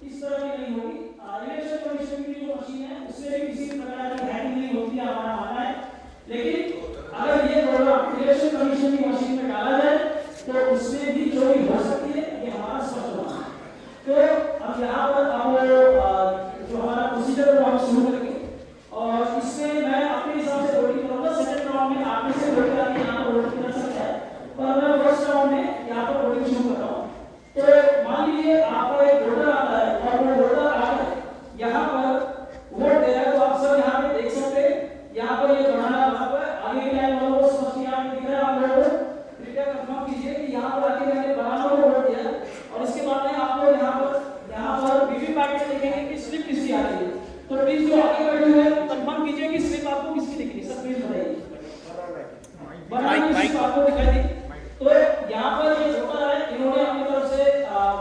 इस तरह की नहीं होगी। इलेक्शन कमीशन की जो मशीन है उसमें भी किसी प्रकार की हैकिंग नहीं होती है, हमारा मानना है। लेकिन अगर ये प्रोग्राम इलेक्शन कमीशन की मशीन में डाला जाए तो उसमें भी चोरी हो सकती है, ये हमारा स्पष्ट होना है। तो अब यहाँ पर अब जो हमारा प्रोसीजर है वो हम शुरू करेंगे और इसमें मैं अपने हिसाब से वोटिंग करूँगा। सेकंड राउंड में आप में से वोट करके यहाँ पर वोटिंग कर सकते हैं, पर मैं फर्स्ट राउंड में यहाँ पर वोटिंग शुरू कर रहा हूँ। तो मान लीजिए आपका एक वोटर आता है और वो वोटर आकर यहाँ पर वोट दे रहा है, तो आप सब यहाँ पे देख सकते हैं। यहाँ पर ये बनाना वहाँ पर आगे की लाइन वालों को समझ यहाँ पे दिख रहा है। आप लोगों को कृपया कंफर्म कीजिए कि यहाँ पर आके मैंने बनाना को वोट दिया और इसके बाद में आप लोग यहाँ पर वीवीपैट में देखेंगे कि स्लिप किसकी आ रही है। तो प्लीज जो आगे बैठे हुए हैं कंफर्म कीजिए कि स्लिप आपको किसकी दिख रही है। सर प्लीज बताइए, बनाना स्लिप आपको दिखाई दी। तो यहाँ पर ये वोटर आए, इन्होंने अपनी तरफ से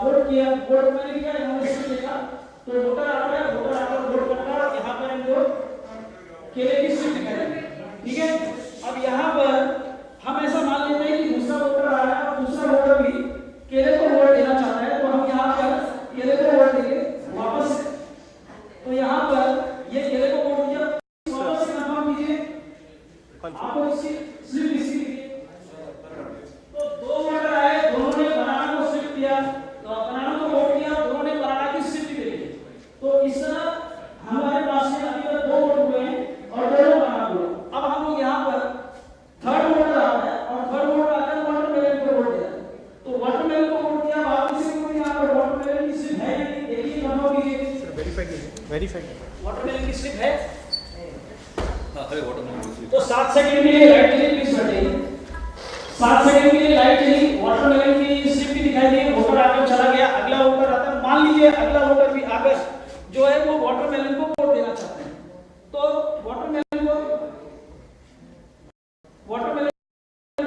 वोट किया, वोट मैंने किया, इन्होंने स्लिप लिखा। तो वोटर आता है, वोटर आकर वोट करता है, यहाँ पर इनको केले की स्लिप दिखाई। ठीक है, अब यहाँ पर हम ऐसा मान लेते हैं कि दूसरा वोटर आ रहा है और दूसरा वोटर भी केले को वोट देना चाहता है, तो हम यहाँ पर केले को वोट देंगे वापस। तो यहाँ पर ये केले को वोट दिया, वापस से कंफर्म कीजिए आपको इसकी स्लिप किसकी दिखी। तो दो वोटर आए, दोनों ने बनाना को स्लिप दिया, बनाना को वोट दिया, दोनों ने बनाना की स्लिप दी। तो इस तरह हमारे पास में अभी तक दो वोट हुए हैं और दोनों बनाना हुए। अब हम लोग यहाँ पर थर्ड वोटर आता है और थर्ड वोटर आकर वाटरमेलन को वोट दिया। तो वाटरमेलन को वोट दिया, बाकी से कोई यहाँ पर वाटरमेलन की स्लिप है या नहीं देखिए, कंफर्म कीजिए। वेरीफाई वाटरमेलन की स्लिप है। हां है वाटरमेलन की स्लिप। तो 7 सेकंड के लिए लाइट चली, प्लीज बैठिए। 7 सेकंड के लिए लाइट चली, वाटरमेलन की स्लिप भी दिखाई दी, वोटर आकर चला गया। अगला वोटर आता है, मान लीजिए अगला वोटर भी आकर जो है वो वाटरमेलन को वोट देना चाहते हैं। तो वाटरमेलन को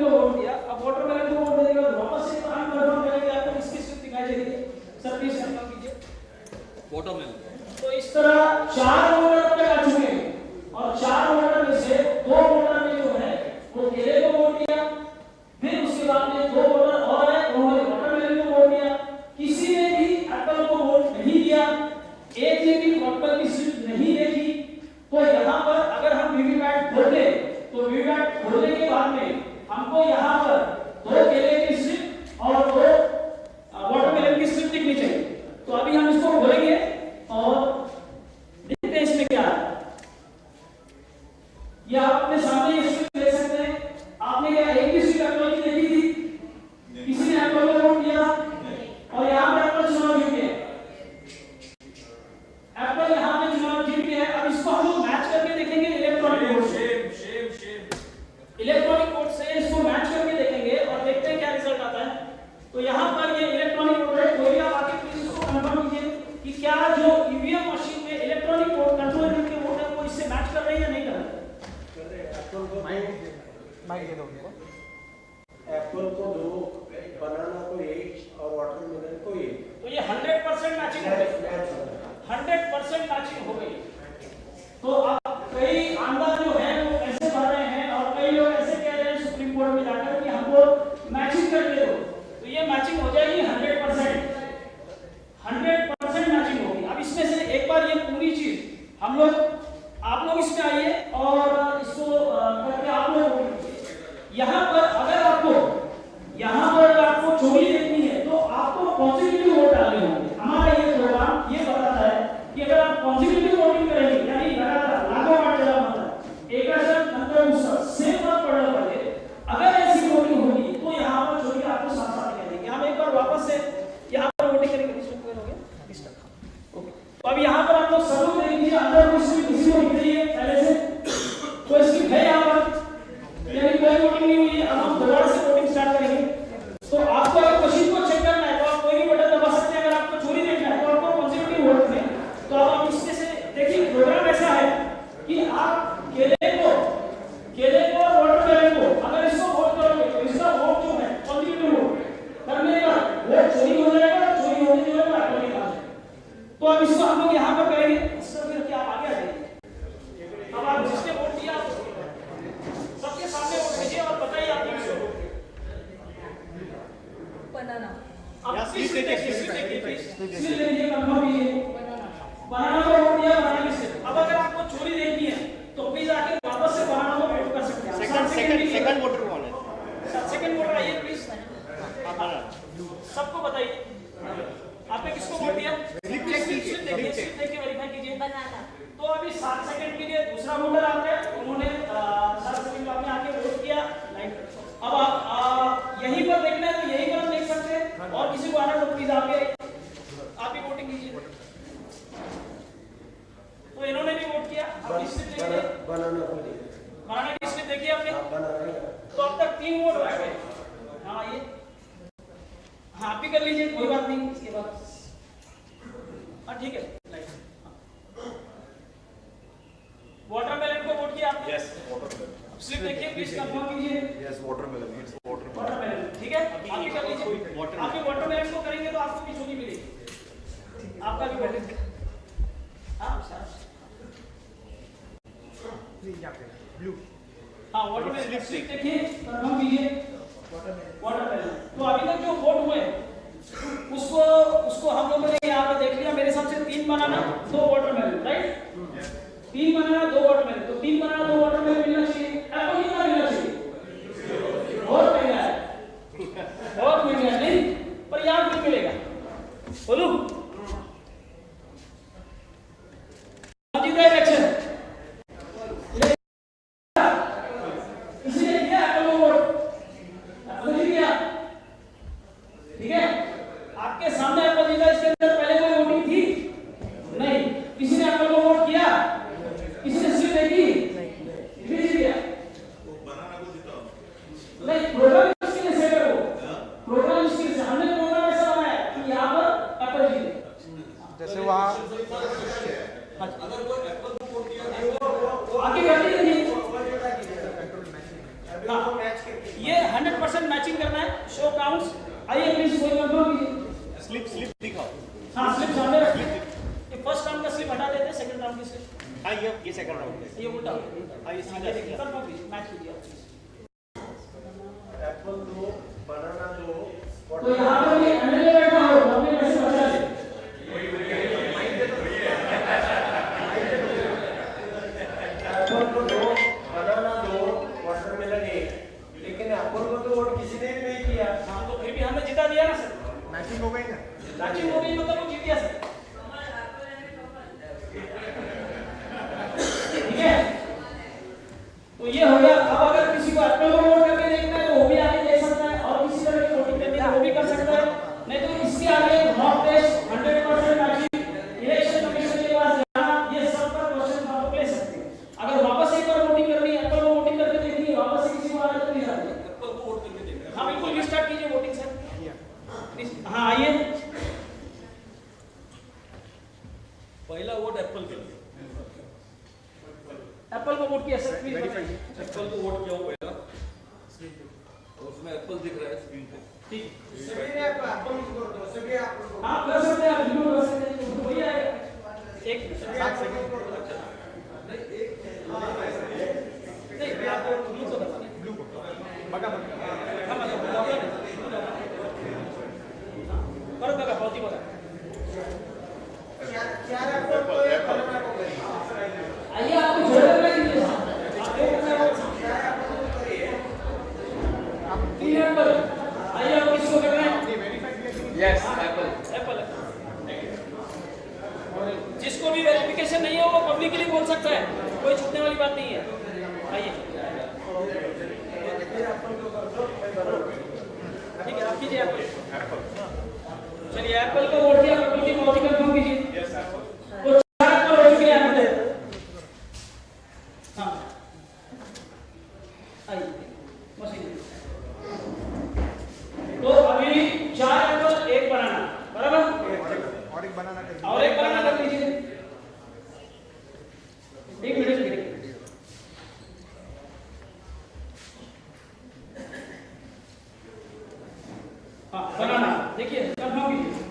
वोट दिया। अब वाटरमेलन को वोट देने के बाद वापस से हम कंफर्म करेंगे आपको किसकी स्लिप दिखाई दे रही है। सर प्लीज कंफर्म कीजिए वाटरमेलन। तो इस तरह 4 वोटर तक आ चुके हैं और 4 वोटर में से 2 वोटर ने जो है वो केले को वोट दिया। फिर उसके बाद में 2 वोटर और आए, उन्होंने वाटरमेलन को वोट दिया। किसी ने भी एप्पल को वोट नहीं दिया, एक ने भी एप्पल की स्लिप नहीं देखी। तो यहाँ पर अगर हम वीवीपैट खोल दें तो वीवीपैट खोलने के बाद में हमको यहाँ पर 2 केले की स्लिप और 2 वाटरमेलन की स्लिप दिखनी चाहिए। तो अभी हम इसको खोलेंगे और देखते हैं इसमें क्या है। ये आप अपने सामने स्लिप देख सकते हैं। आपने क्या एक भी स्लिप एप्पल की देखी थी? किसी ने एप्पल को वोट दिया और यहाँ पे एप्पल चुनाव जीत गया। एप्पल यहाँ पे चुनाव जीत गया। अब इसको हम लोग मैच करके देखेंगे इलेक्ट्रॉनिक वोट से। इलेक्ट्रॉनिक वोट से इसको मैच करके देखेंगे और देखते हैं क्या रिजल्ट आता है। तो यहाँ पर ये इलेक्ट्रॉनिक वोट है, कोई आप आके प्लीज इसको कंफर्म कीजिए कि क्या जो ईवीएम मशीन में इलेक्ट्रॉनिक वोट कंट्रोल यूनिट के वोट है वो इससे मैच कर रहे हैं या नहीं कर रहे हैं। एप्पल को माइक दे दो उनको। एप्पल को 2, बनाना को 1 और वाटरमेलन को 1। तो ये 100% मैचिंग हो गई, 100% मैचिंग हो गई। तो अब कई आमदार जो है वो ऐसे भर रहे हैं और कई लोग ऐसे कह रहे हैं सुप्रीम कोर्ट में जाकर कि हमको मैचिंग करके दो। तो ये मैचिंग हो जाएगी 100%, 100% मैचिंग होगी। अब इसमें से एक बार ये पूरी चीज हम लोग, आप लोग इसमें आइए और इसको करके आप लोग यहाँ पर अगर आपको चोरी देखनी है तो आपको पॉजिटिव वोट डालने होंगे। हमारा ये प्रोग्राम ये बताता है कि अगर आप पॉजिटिव वोटिंग करेंगे यानी लगातार लागो वाट चला मतलब एकाशर नंतर दूसरा सेम मत पड़ना पड़े, अगर ऐसी वोटिंग होगी तो यहाँ पर चोरी आपको साथ साथ दिखाई देंगे। हम एक बार वापस से यहाँ पर वोटिंग करेंगे। ओके, तो अब यहाँ पर आप लोग सबूत देख लीजिए, अंदर किसी को दिख रही है पहले से तो इसकी है यहाँ पर यानी कोई वोटिंग नहीं हुई है। अब हम दोबारा से वोटिंग स्टार्ट करेंगे। तो आपको अगर मशीन को चेक करना है तो आप कोई भी बटन दबा सकते हैं। अगर आपको चोरी देखना है तो आपको पॉजिटिव वोट में तो आप इसमें से देखिए प्रोग्राम ऐसा है कि आप केले को और वाटरमेलन को अगर इसको वोट करोगे तो इसका वोट जो है पॉजिटिव वोट करने का वोट चोरी हो जाएगा, चोरी होने जो है एप्पल के पास। तो अब इसको हम लोग यहाँ पर करेंगे। इसका फिर क्या आप आगे आ जाइए। अब आप जिसने वोट दिया सबके सामने वोट दीजिए और बताइए आपने किसको वोट दिया। बनाना। अब प्लीज देखिए, प्लीज कंफर्म कीजिए। सेकंड वोटर आइए प्लीज, सबको बताइए आपने किसको वोट दिया, स्लिप देखिए वेरीफाई कीजिए। तो अभी 7 सेकंड के लिए दूसरा वोटर आ गया, उन्होंने 7 सेकंड बाद में आके वोट किया। अब आप यहीं पर देखना है तो यहीं पर देख सकते हैं, और किसी को आना तो प्लीज आके आप भी वोटिंग कीजिए। तो इन्होंने भी वोट किया, अब स्लिप देखिए, बनाना की स्लिप देखिए आपने। तो अब तक 3 वोट हो गए। हाँ आइए, हाँ आप भी कर लीजिए, कोई बात नहीं। इसके बाद हाँ ठीक है, वाटरमेलन को वोट किया आपने? Yes, watermelon. स्लिप देखिए प्लीज, कंफर्म कीजिए। Yes, watermelon. It's watermelon. Watermelon ठीक है, आप भी कर लीजिए। आप भी वाटरमेलन को करेंगे तो आपको भी छुट्टी मिलेगी, आपका भी वोट। हाँ ब्लू। हाँ वाटरमेलन स्लिप देखिए, कंफर्म कीजिए वाटरमेलन। तो अभी तक जो वोट हुए उसको हम लोगों ने यहाँ पे देख लिया। मेरे हिसाब से 3 बनाना 2 वाटरमेलन, राइट? 3 बनाना 2 वाटरमेलन, तो 3 बनाना 2 वाटरमेलन मिलना चाहिए। आपको कितना मिलना चाहिए? बहुत महंगा है, बहुत महंगा है, नहीं पर यहाँ क्यों मिलेगा? बोलू जीता इलेक्शन, इसलिए किया एप्पल को वोट, एप्पल जी किया, ठीक है? आपके सामने एप्पल जीता, इसके अंदर पहले कोई वोटिंग थी नहीं। किसी ने एप्पल को वोट किया? किसी ने स्लिप देखी? नहीं किया। नहीं, प्रोग्राम इसके लिए सेट है, वो प्रोग्राम इसके लिए, हमने प्रोग्राम ऐसा बनाया कि यहाँ पर एप्पल जीते। जैसे वहाँ अगर कोई एप्पल को वोट दिया आगे कर लीजिए। हाँ, ये 100% मैचिंग करना है, शो काउंट्स। आइए प्लीज कोई कंफर्म कीजिए। स्लिप दिखाओ। हाँ स्लिप सामने रखिए। ये फर्स्ट राउंड का स्लिप हटा देते हैं, सेकंड राउंड की स्लिप। हाँ ये सेकंड राउंड है। ये उल्टा, हाँ ये सीधा देखिए कंफर्म कीजिए, मैच कीजिए आप। एप्पल 2, बनाना 2, तो यहाँ पर ये एमएलए बैठा हो, अपने पैसे बचा ले। एप्पल को 2, बनाना 2, वाटरमेलन 1। लेकिन एप्पल को तो वोट किसी ने भी नहीं किया। हाँ तो फिर भी हमने जिता दिया ना सर, मैचिंग हो गई ना। मैचिंग हो गई मतलब वो जीत गया सर, ठीक है? तो ये हो गया। अब अगर किसी को एप्पल को वोट करके देखना है तो वो भी आगे देख सकता है, और किसी तरह की वोटिंग करनी है वो भी कर सकता है। नहीं तो इसके आगे mock test 100% matching, election commission के पास जाना, ये सब पर क्वेश्चन आप लोग ले सकते हैं। अगर वापस एक बार वोटिंग करनी है, एप्पल को वोटिंग करके देखनी है, वापस से किसी को आगे तो नहीं जाना है। एप्पल को वोट करके देखना। हाँ बिल्कुल, रिस्टार्ट कीजिए वोटिंग सर। हाँ आइए, पहला वोट एप्पल के लिए। एप्पल को वोट किया सर, प्लीज वेरीफाई। एप्पल को वोट किया पहला, तो उसमें एप्पल दिख रहा है स्क्रीन पे। ठीक। सभी ने एप्पल को दो, सभी एप्पल को। आप कर सकते हैं, आप बिल्कुल कर सकते हैं, तो वही आएगा। एक मिनट, 7 सेकंड। नहीं मैं आपको ब्लू को बताऊँ, ब्लू को बगा हाँ मतलब परत बघा, पावती बघा। चार एप्पल को एक बनाना को करिए। आइए आपको जोड़ करना कीजिए, आप जो करना है वो। 3 एप्पल, आइए आप किसको करना है? Yes Apple. एप्पल है। जिसको भी वेरिफिकेशन नहीं है वो पब्लिकली बोल सकता है, कोई छूटने वाली बात नहीं है। आइए ठीक है, आप कीजिए एप्पल। चलिए एप्पल को वोट दिया, पब्लिकली बहुत ही कंफर्म कीजिए। Yes Apple. तो 4 एप्पल हो चुके हैं यहाँ पे। हाँ आइए मशीन। तो अभी 4 एप्पल 1 बनाना, बराबर? और एक बनाना कर और एक बनाना कर लीजिए। एक मिनट देखिए, हाँ बनाना देखिए, कंफर्म कीजिए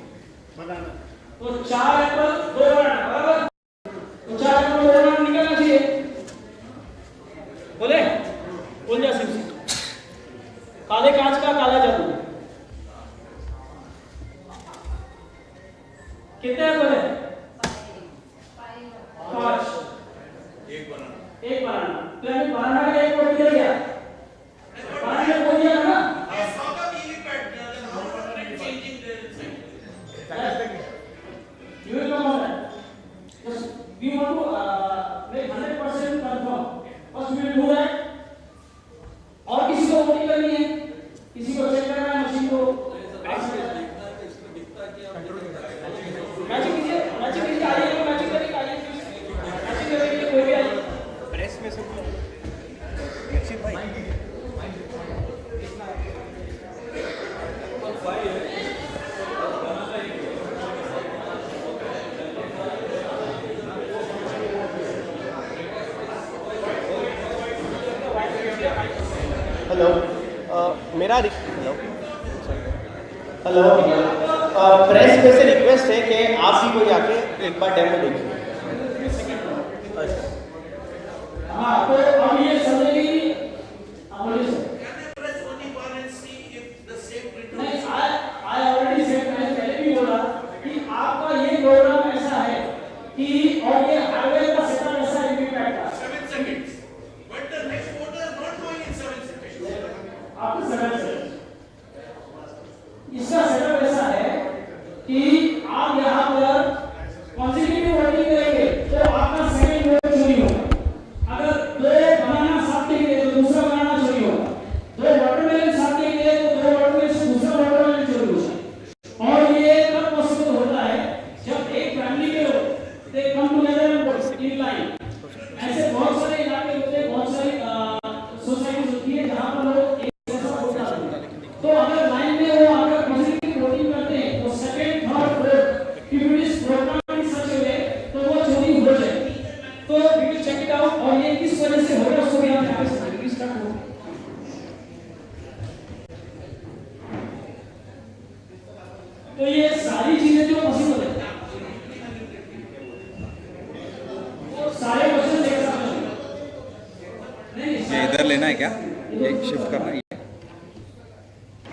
बनाना। तो 4 एप्पल 2 बनाना, बराबर? तो 4 एप्पल 2 बनाना निकलना चाहिए, बोले बोल जा सिर्फ काले कांच का काला जादू। कितने एप्पल है? 5। एक बनाना। तो यानी बनाना का एक वोट दिया गया, बनाना को दिया ना। हेलो प्रेस में से रिक्वेस्ट है कि आप भी कोई आके एक बार डेमो देखिए। हाँ तो अब ये समझेंगे कि बोलिए सर। नहीं, I already said, मैंने पहले भी बोला कि आपका ये प्रोग्राम ऐसा है कि और ये हाईवे का सेटअप ऐसा है वीवीपैट का 7 seconds. But the next voter not going in 7 seconds. आपको 7 सेकंड इसका सेटअप ऐसा है कि आप यहाँ पर कॉन्जिक्यूटिव वोटिंग करेंगे तो आपका सेकंड वोट चोरी होगा। अगर दो बनाना साथ देंगे तो दूसरा बनाना चोरी होगा। दो वाटरमेलन साथ देंगे तो दो वाटरमेलन से दूसरा वाटरमेलन चोरी होगा। और ये तब पॉसिबल होता है जब एक फैमिली के लोग दे कम टुगेदर इन लाइन। ऐसे बहुत सारे इलाके होते हैं, बहुत सारी सोसाइटीज होती है जहाँ पर लोग एक जैसा वोट डालते हैं। तो अगर लाइन में वो अगर पॉजिटिव वोटिंग करते हैं तो second third fourth if it is programme in such a way तो वो चोरी हो जाएगी। तो we will check it out और ये किस वजह से हो रहा है उसको भी आप यहाँ पे स्टार्ट हो। तो ये सारी चीजें जो पॉसिबल है वो सारे क्वेश्चन एक साथ होंगे। नहीं ये इधर लेना है क्या? ये शिफ्ट करना है?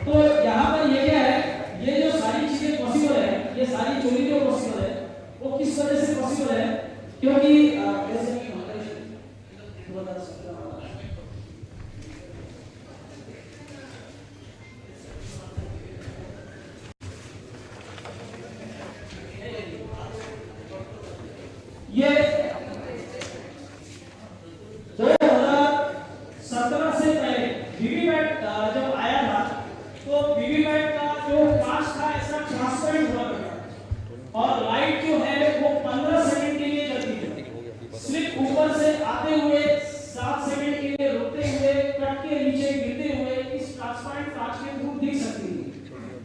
तो यहाँ पर ये क्या है, ये जो सारी चीजें पॉसिबल है, ये सारी चोरी जो पॉसिबल है वो किस वजह से पॉसिबल है? क्योंकि जैसे कि बता सकता हूँ ये 2017 से पहले वीवीपैट जब आया था तो वीवीपैट का जो कांच था ऐसा ट्रांसपेरेंट हुआ करता और लाइट जो है वो 15 सेकंड के लिए चलती थी। स्लिप ऊपर से आते हुए 7 सेकंड के लिए रुकते हुए कट के नीचे गिरते हुए इस ट्रांसपेरेंट कांच के थ्रू दिख सकती थी।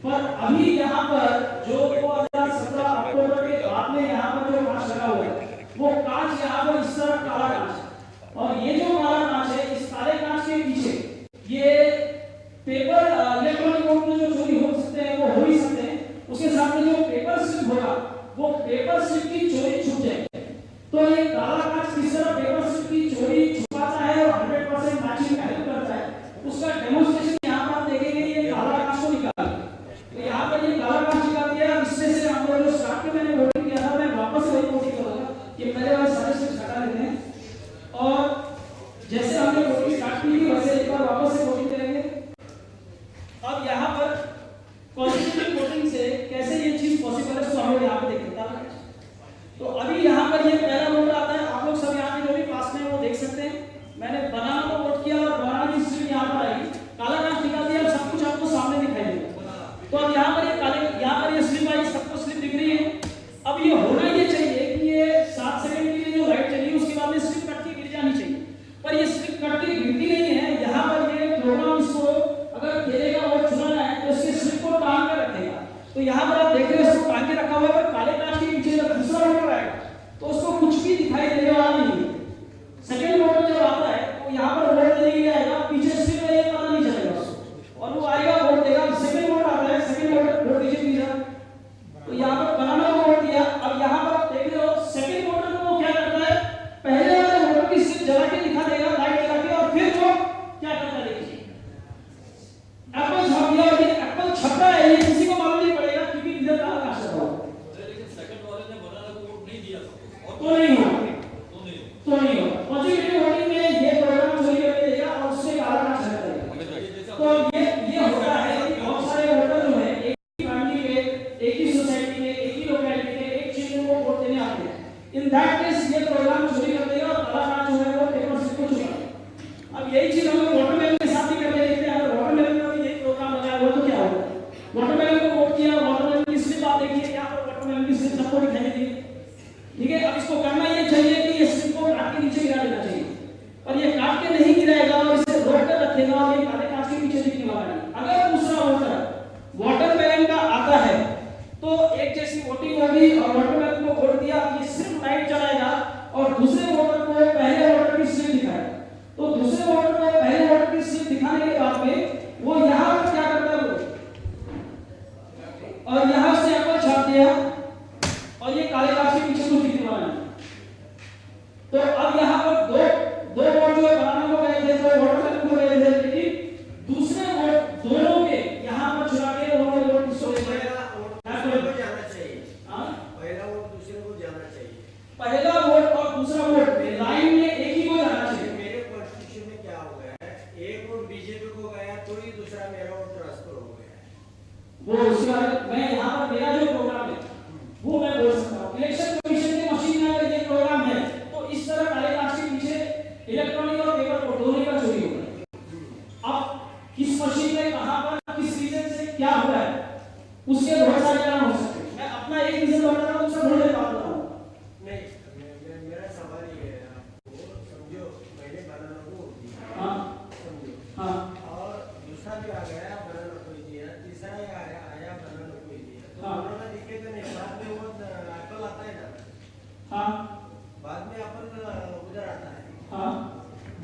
पर अभी यहाँ पर जो 2017 अक्टूबर के बाद में यहाँ पर जो कांच लगा हुआ है वो कांच यहाँ पर इस तरह काला कांच और ये जो काला कांच है इस काले कांच के पीछे ये पेपर इलेक्ट्रॉनिक वोट में जो चोरी हो सकते हैं वो हो ही सकते हैं। उसके साथ में जो पेपर स्लिप होगा वो पेपर स्लिप की चोरी छुप जाएगी। तो ये काला कांच किस तरह पेपर स्लिप की चोरी छुपाता है और 100% मैचिंग हेल्प करता है उसका डेमोंस्ट्रेशन यहाँ पर आप देखेंगे। ये काला कांच को निकाल तो यहाँ पर ये काला कांच निकाल दिया। इसमें से हम लोग जो स्टार्ट में मैंने वोटिंग किया था मैं वापस वही वोटिंग करूंगा। ये पहले वाले सारे स्टेप्स हटा देते हैं और जैसे हमने वोटिंग स्टार्ट की थी वैसे एक बार वापस से वोटिंग करेंगे। अब यहाँ पर कॉन्स्टिट्यूटिव वोटिंग से कैसे ये चीज पॉसिबल है उसको हम लोग यहाँ पे देखेंगे। तो अभी यहाँ पर ये पहला वोट आता है। आप लोग सब यहाँ पे जो भी पास में वो देख सकते हैं। मैंने बनाना को वोट किया और बनाना की स्लिप यहाँ पर आई, काला कांच निकाल दिया, सब कुछ आपको सामने दिखाई देगा। तो अब यहाँ पर ये स्लिप आई, सबको स्लिप दिख रही है। अब ये होना ये चाहिए कि ये 7 सेकंड के लिए जो लाइट चली उसके बाद में स्लिप कट के गिर जानी चाहिए, पर ये स्लिप कट के गिरती नहीं है। यहाँ पर ये प्रोग्राम इसको अगर खेलेगा और चुनाना है तो इसके स्लिप को टांग कर रखेगा। तो यहाँ पर आप देख रहे हो इसको टांग के रखा हुआ है, पर काले कांच के पीछे जब दूसरा वोटर आएगा तो उसको कुछ भी दिखाई देने वाला नहीं है। सेकंड वोटर जब आता है तो यहाँ पर वोट देने के लिए आएगा, पीछे स्लिप है ये पता नहीं चलेगा उसको और वो आएगा वोट देगा। सेकंड वोट आता है, सेकंड वोट दीजिए प्लीज। तो यहाँ पर बनाना को वोट दिया। अब यहाँ पर आप देख रहे हो सेकंड वोटर को वो क्या करता है, पहले वाले वोटर की स्लिप जला के दिखा देगा, लाइट जला के, और फिर वो क्या करता है देखिए एप्पल छाप दिया। और ये एप्पल छपा है ये किसी को मालूम नहीं पड़ेगा क्योंकि इधर काला कांच लगा हुआ है। लेकिन सेकंड वाले ने बनाना को वोट नहीं दिया और तो नहीं होगा, तो नहीं होगा। पॉजिटिव वोटिंग में ये प्रोग्राम चोरी करके देगा और उससे काला कांच लगा देगा। तो ये होता है कि बहुत सारे वोटर जो है एक ही फैमिली के, एक ही सोसाइटी के, एक ही लोकेलिटी के, एक क्षेत्र में वोट देने आते हैं। इन दैट केस ये प्रोग्राम चोरी कर देगा और काला कांच जो है वो पेपर स्लिप को चुरा देगा। अब यही चीज हम लोग वाटरमेलन के साथ भी करके देखते हैं। अगर वाटरमेलन का भी यही प्रोग्राम लगाया हुआ तो क्या होगा, वाटरमेलन को वोट किया, वाटरमेलन की स्लिप आप देखिए यहाँ पर वाटरमेलन की स्लिप सबको दिखाई दी। ठीक है, अब इसको करना ये चाहिए कि ये स्लिप को काट के नीचे गिरा देना चाहिए, पर ये काट के नहीं गिराएगा और इसे रोक कर रखेगा और ये काले कांच के पीछे दिखने वाला है। अगर दूसरा वोटर वाटरमेलन का आता है तो एक जैसी वोटिंग होगी और वाटरमेलन को वोट दिया, ये सिर्फ लाइट जलाएगा और दूसरे वोटर को पहले वोटर की स्लिप दिखाएगा। तो दूसरे वोटर को पहले वोटर की स्लिप दिखाने के बाद वो उसके बाद मैं यहाँ पर मेरा जो प्रोग्राम है वो मैं बोल सकता हूँ। इलेक्शन कमीशन की मशीन में अगर ये प्रोग्राम है तो इस तरह काले कांच के पीछे इलेक्ट्रॉनिक और पेपर फोटोने का चोरी होगा। अब किस मशीन में कहाँ पर किस रीजन से क्या हुआ है उसके बहुत सारे कारण हो सकते हैं। मैं अपना एक रीजन बता रहा हूँ, दूसरा थोड़ी देर बाद बताऊँ। नहीं, मेरा सवाल ये है, आपको समझो मैंने बनाना को दिया, हाँ समझो, हाँ और दूसरा भी आ गया बनाना को दिया, तीसरा ही आया बनाना को दिया, तो हाँ। बनाना दिखे तो नहीं, बाद में वो एप्पल आता है ना, हाँ बाद में एप्पल उधर आता है, हाँ।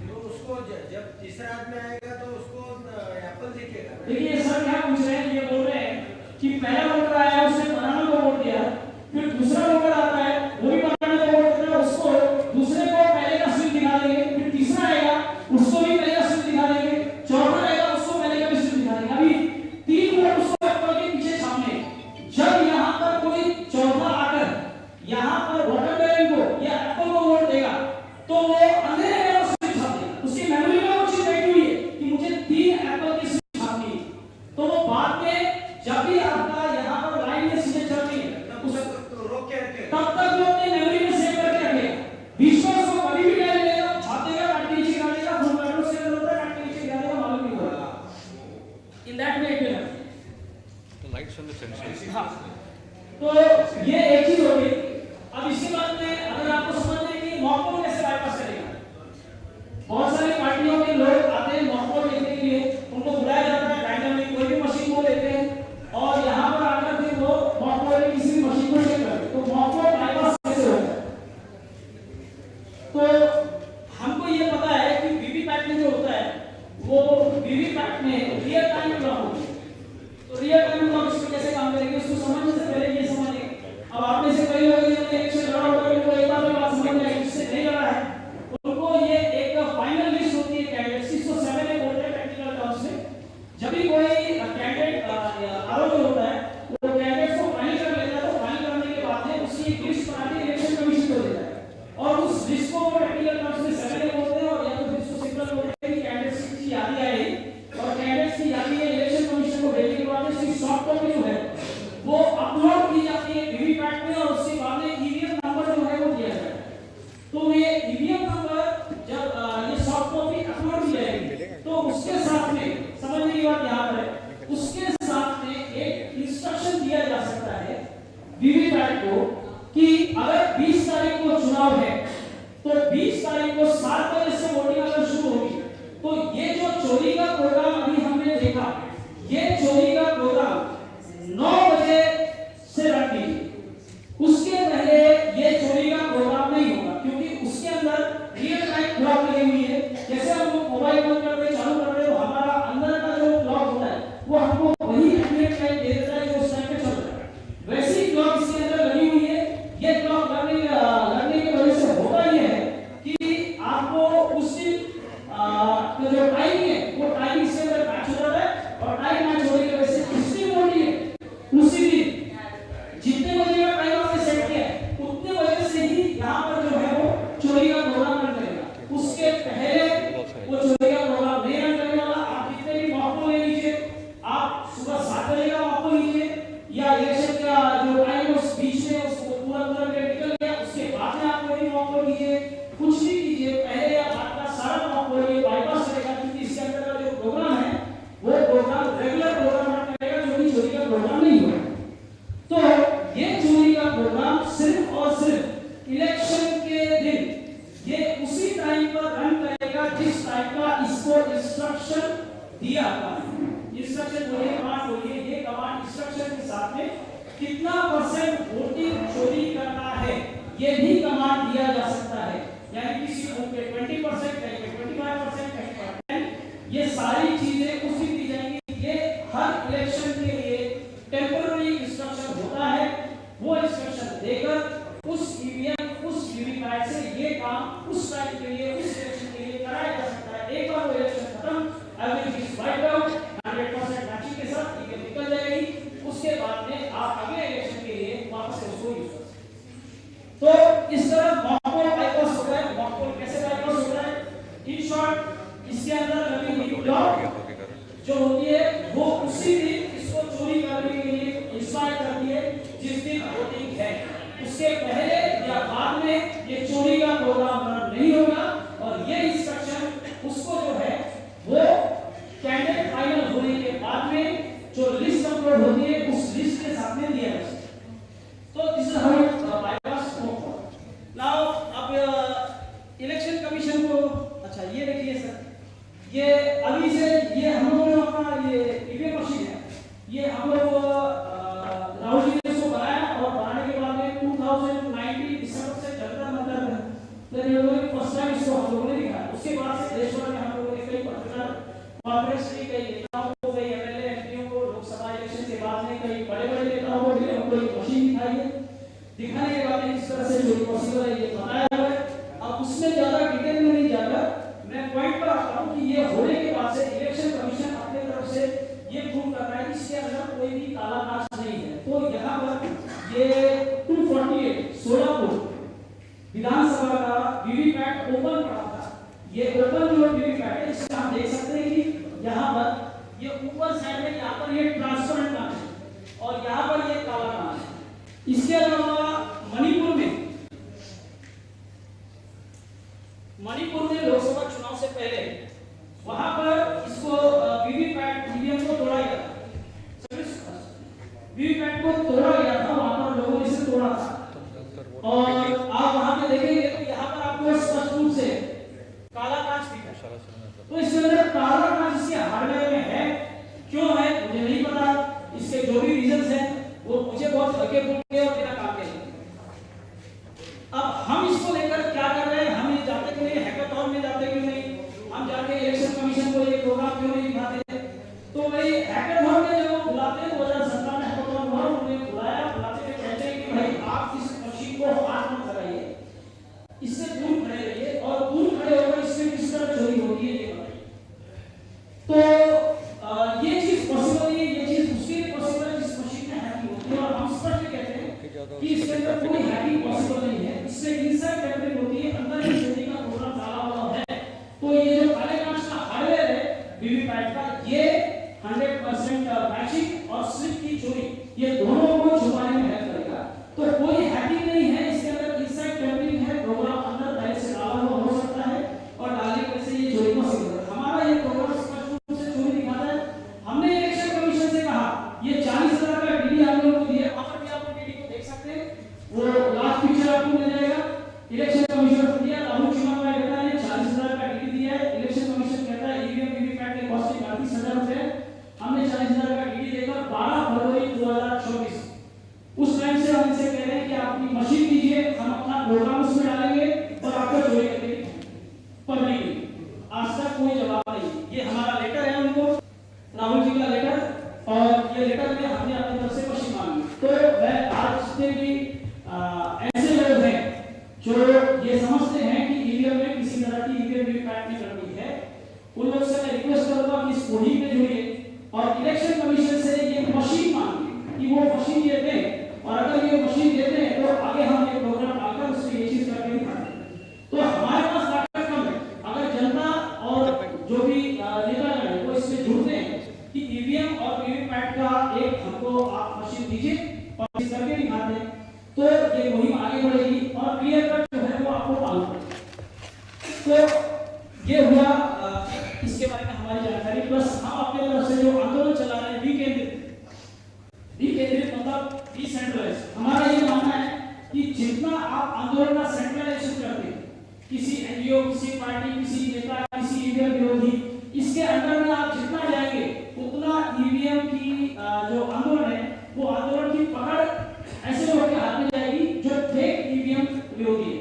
तो उसको जब तीसरा आदमी आएगा तो उसको एप्पल दिखेगा। देखिए सर क्या पूछ रहे हैं, ये बोल रहे हैं कि पहला वोटर आया उसने बनाना को वोट दिया, फिर दूसरा वोटर आता है वो भी बनाना को वोट दिया, उसको दूसरे को पहले का स्लिप दिखा देंगे, फिर तीसरा आएगा उसको भी पहले का स्लिप दिखा देंगे, चौथा आएगा उसको पहले का भी स्लिप दिखा देंगे। अभी 3 वोट उसको एप्पल के पीछे छापने, जब यहाँ पर कोई चौथा आकर यहाँ पर वोटर बैलेंस को या एप्पल को वोट देगा तो वो अंधेरे में स्लिप छाप देगा। उसकी मेमोरी में वो चीज बैठी हुई है कि मुझे 3 एप्पल की स्लिप छापनी है, तो वो बाद में जब भी आपका यहाँ पर लाइन में सीधे चल रही है तो रोक के रखे, तब तक वो अपने मेमोरी में सेव करके रखेगा। बीच में उसको कभी भी क्या लेगा, छापेगा, काट के नीचे गिराएगा, फोन कार्ड से सेव होता है, काट के नीचे गिराएगा, मालूम नहीं होगा। In that way it will happen. Lights on the sensor. हाँ, तो ये एक चीज हो गई। अब इसके बाद में अगर आपको समझना है कि मॉक पोल कैसे बाईपास करेगा, बहुत सारी पार्टियों के लोग आते हैं मॉक पोल देखने के लिए, उनको बुलाया जाता है, डायनामिक कोई भी मशीन को लेते हैं और यहाँ पर आकर के वो मॉक पोल में किसी भी मशीन को चेक करते हैं। तो मॉक पोल बाईपास कैसे होता है, तो हमको ये पता है कि वीवीपैट में जो होता है वो वीवीपैट में रियल टाइम क्लॉक होती है। तो रियल टाइम क्लॉक इसमें कैसे काम करेगी उसको समझने से पहले ये समझेंगे। अब आप में से कई लोग जिन्होंने इलेक्शन लड़ा होगा उनको एक बार में बात समझ में आएगी, जिससे नहीं लड़ा है उनको ये एक फाइनल लिस्ट होती है कैंडिडेट्स की, इसको 7 में बोलते हैं टेक्निकल टर्म्स में। जब भी कोई कैंडिडेट आरोप होता है वो कैंडिडेट्स को फाइनल कर लेता है, तो फाइनल करने के बाद में उसकी एक लिस्ट बना के इलेक्शन कमीशन को देता है और उस लिस्ट को टेक्निकल टर्म्स में 7 में बोलते हैं और या तो फिर इसको सिंपल बोलते हैं कि कैंडिडेट्स की यादी आई और कैंडिडेट्स की यादी इलेक्शन कमीशन को भेजने के बाद इसकी सॉफ्ट कॉपी जो है वो अपलोड की जाती है वीवीपैट में और उसके बाद में ईवीएम नंबर जो है वो दिया जाता है। तो ये ईवीएम नंबर जब ये सॉफ्ट कॉपी अपलोड की जाएगी तो उसके साथ में समझने की बात यहाँ पर है, उसके साथ में एक इंस्ट्रक्शन दिया जा सकता है वीवीपैट को कि अगर 20 तारीख को चुनाव है तो 20 तारीख को 7 बजे से वोटिंग अगर शुरू होगी तो ये जो चोरी का प्रोग्राम अभी हमने देखा, ये चोरी का प्रोग्राम 9 बजे से रन कीजिए। उसके पहले ये चोरी का प्रोग्राम नहीं होगा क्योंकि उसके अंदर रियल टाइम क्लॉक लगी हुई है। जैसे हम लोग मोबाइल फोन करके चालू करते हैं तो हमारा अंदर का जो क्लॉक होता है वो हमको वही एक्यूरेट टाइम दे देता है जो उस टाइम पे चल रहा है। वैसी क्लॉक इसके अंदर लगी हुई है। ये क्लॉक लगने की वजह से होता ये है कि आपको उस दिन जो टाइम है वो टाइम इसके अंदर मैच हो जाता है और टाइम मैच होने की वजह से जिसकी वोटिंग है उसी दिन जितने बजे का टाइम आपने सेट किया है उतने बजे से ही यहाँ पर जो है वो चोरी का प्रोग्राम रन करेगा। उसके पहले वो चोरी का प्रोग्राम नहीं रन करने वाला। आप जितने भी मौके ले लीजिए, आप सुबह 7 बजे का मौका लीजिए या इलेक्शन का जो टाइम है उस बीच में उसको पूरा निकल गया, उसके बाद में आप कोई मौका लीजिए, कुछ भी कीजिए, पहले या बाद का सारा मौका ये बाईपास करेगा क्योंकि इसके अंदर का जो प्रोग्राम है वो प्रोग्राम रेगुलर प्रोग्राम रन करेगा जो कि चोरी का प्रोग्राम नहीं होगा। तो ये चोरी का प्रोग्राम सिर्फ और सिर्फ इलेक्शन के दिन ये उसी टाइम पर रन करेगा जिस टाइम का इसको इंस्ट्रक्शन दिया हुआ है। इंस्ट्रक्शन बोलिए, कमांड बोलिए, ये कमांड इंस्ट्रक्शन के साथ में कितना % वोटिंग चोरी करना है ये भी कमांड दिया जा सकता है। यानी किसी को 20% कहेंगे, 25% कहेंगे, ये सारी चीजें उसी दी जाएंगी। ये हर इलेक्शन के लिए टेम्पररी इंस्ट्रक्शन होता है। वो इंस्ट्रक्शन देकर उस ईवीएम उस वीवीपैट से ये काम उस टाइम के लिए उस इलेक्शन के लिए कराया जा सकता है। एक बार वो इलेक्शन खत्म, everything is wiped out, 100% matching के साथ ये निकल जाएगी। उसके बाद में आप अगले इलेक्शन के लिए वापस से उसको यूज कर सकते। तो इस तरह मॉक पोल बाईपास होता है। मॉक पोल कैसे बाईपास होता है? इन शॉर्ट इसके अंदर लगी हुई क्लॉक जो होती है वो उसी दिन इसको चोरी करने उसके पहले या बाद में ये चोरी का प्रोग्राम रन नहीं होगा और ये इंस्ट्रक्शन उसको जो है वो कैंडिडेट फाइनल होने के बाद में जो लिस्ट अपलोड होती है उस लिस्ट के साथ में दिया जाए। तो this is how bypass scope. Now अब इलेक्शन कमीशन को अच्छा ये देखिए सर, ये अभी से ये हम लोगों ने अपना ये ईवीएम मशीन है, ये हम लोग राहुल जी ने इसको बनाया और बनाने के बाद में 2019 दिसंबर से चलता मतलब तो ये लोगों ने फर्स्ट टाइम इसको हम लोगों ने दिखाया। उसके बाद से देश भर में हम लोगों ने कई पत्रकार कॉन्फ्रेंस की, कई नेताओं को, कई एमएलए एमपीओ को, लोकसभा इलेक्शन के बाद में कई बड़े-बड़े नेताओं को भी हमको एक मशीन दिखाई है। दिखाने के बाद में किस तरह से जो पॉसिबल है ये बताया हुआ है। अब उसमें ज्यादा डिटेल में नहीं जाकर मैं पॉइंट पर आता हूं कि ये होने के बाद से इलेक्शन कमीशन अपने तरफ से ये प्रूव कर रहा है कि इसके अंदर कोई भी काला काज नहीं है। तो यहाँ पर ये 248 सोलापुर विधानसभा का वीवीपैट ओपन पड़ा था। ये ओपन जो वीवीपैट है इसका आप देख सकते हैं कि यहाँ पर ये ऊपर साइड में यहाँ पर ये ट्रांसपेरेंट कांच है और यहाँ पर ये काला कांच है। इसके अलावा मणिपुर में लोकसभा चुनाव से पहले वहां पर इसको वीवीपैट ईवीएम को तोड़ा गया था, वीवीपैट को तोड़ा गया था, वहां पर लोगों ने इसे तोड़ा था और आप वहां पे देखेंगे तो यहाँ पर आपको स्पष्ट रूप से काला कांच दिखा। तो इसके अंदर काला कांच इसके हार्डवेयर में है, क्यों है मुझे नहीं पता, इसके जो भी रीजंस हैं वो मुझे बहुत हल्के फुल्के और बिना काम के। अब हम इसको लेकर क्या कर रहे हैं, हम ये जाते क्यों नहीं, हैकाथॉन में जाते क्यों नहीं, हम जाके इलेक्शन कमीशन को ये प्रोग्राम क्यों नहीं दिखाते। तो भाई हैकाथॉन में जब वो बुलाते हैं 2017 में हैकाथॉन हुआ, उन्हें बुलाया, बुलाते हुए कहते हैं कि भाई आप इस मशीन को हाथ मत लगाइए, इससे दूर खड़े रहिए और दूर खड़े होकर इसमें किस तरह चोरी होती है ये बताइए। तो ये चीज पॉसिबल है, ये चीज उसके लिए पॉसिबल है जिस मशीन में हैकिंग होती है और हम स्पष्ट कहते हैं कि इसके अंदर कोई हैकिंग पॉसिबल नहीं है। इसमें इनसाइड टेम्परिंग होती है, अंदर ही चोरी का प्रोग्राम डाला हुआ है। तो ये जो काले कांच का हार्डवेयर है वीवीपैट का, ये 100% मैचिंग और स्लिप की चोरी ये दोनों को छुपाने में हेल्प करेगा। तो कोई हैकिंग नहीं है, इसके अंदर इनसाइड टेम्परिंग है, प्रोग्राम अंदर पहले से डाला हुआ हो सकता है और डालने की वजह से ये चोरी पॉसिबल है। हमारा ये प्रोग्राम स्पष्ट रूप से चोरी दिखाता है। हमने इलेक्शन कमीशन से कहा ये 40,000 का डीडी आप लोगों को दिया, वहां पर भी आप डीडी को देख सकते हैं, वो लास्ट पिक्चर आपको मिल जाएगा। इलेक्शन कमीशन ने दिया, राहुल चुनाव आयोग ने 40,000 का डीडी दिया है। इलेक्शन कमीशन कहता है ईवीएम वीवीपैट के कॉस्ट 38,000 रुपए, हमने 40,000 का डीडी देकर 12 फरवरी 2024 उस टाइम से हम इनसे कह रहे हैं कि आप अपनी मशीन दीजिए, हम अपना प्रोग्राम उसमें डालेंगे और आपको चोरी करके पब्लिक। आज तक कोई जवाब नहीं। ये हमारा लेटर है उनको, राहुल जी का लेटर, और ये लेटर में हमने अपनी तरफ से मशीन मांगी। तो मैं आज जितने भी ऐसे लोग हैं जो ये समझते हैं कि ईवीएम में किसी तरह की ईवीएम वीवीपैट नहीं करनी है, उन लोग से मैं रिक्वेस्ट करूंगा कि इस कोडिंग में जुड़िए और इलेक्शन कमीशन से ये मशीन मांगिए कि वो मशीन ये दें, और अगर ये मशीन देते हैं तो आगे हम ये प्रोग्राम डालकर उससे ये चीज करके दिखाते हैं। तो हमारे पास ताकत कम है, अगर जनता और जो भी नेतागण है वो इसमें जुड़ते हैं कि ईवीएम और वीवीपैट का एक हमको आप मशीन दीजिए और इस करके दिखाते हैं, तो ये मुहिम आगे बढ़ेगी और क्लियर कट जो है वो आपको मालूम पड़ेगा। तो ये हुआ इसके बारे में हमारी जानकारी। प्लस हम अपने तरफ से जो आंदोलन चला रहे हैं विकेंद्रित मतलब डिसेंट्रलाइज, हमारा ये मानना है कि जितना आप आंदोलन का सेंट्रलाइजेशन करते हैं, किसी एनजीओ, किसी पार्टी, किसी नेता, किसी ईवीएम विरोधी, इसके अंदर में आप जितना जाएंगे उतना ईवीएम की जो आंदोलन है वो आंदोलन की पकड़ ऐसे लोगों के हाथ में जाएगी जो फेक ईवीएम विरोधी है।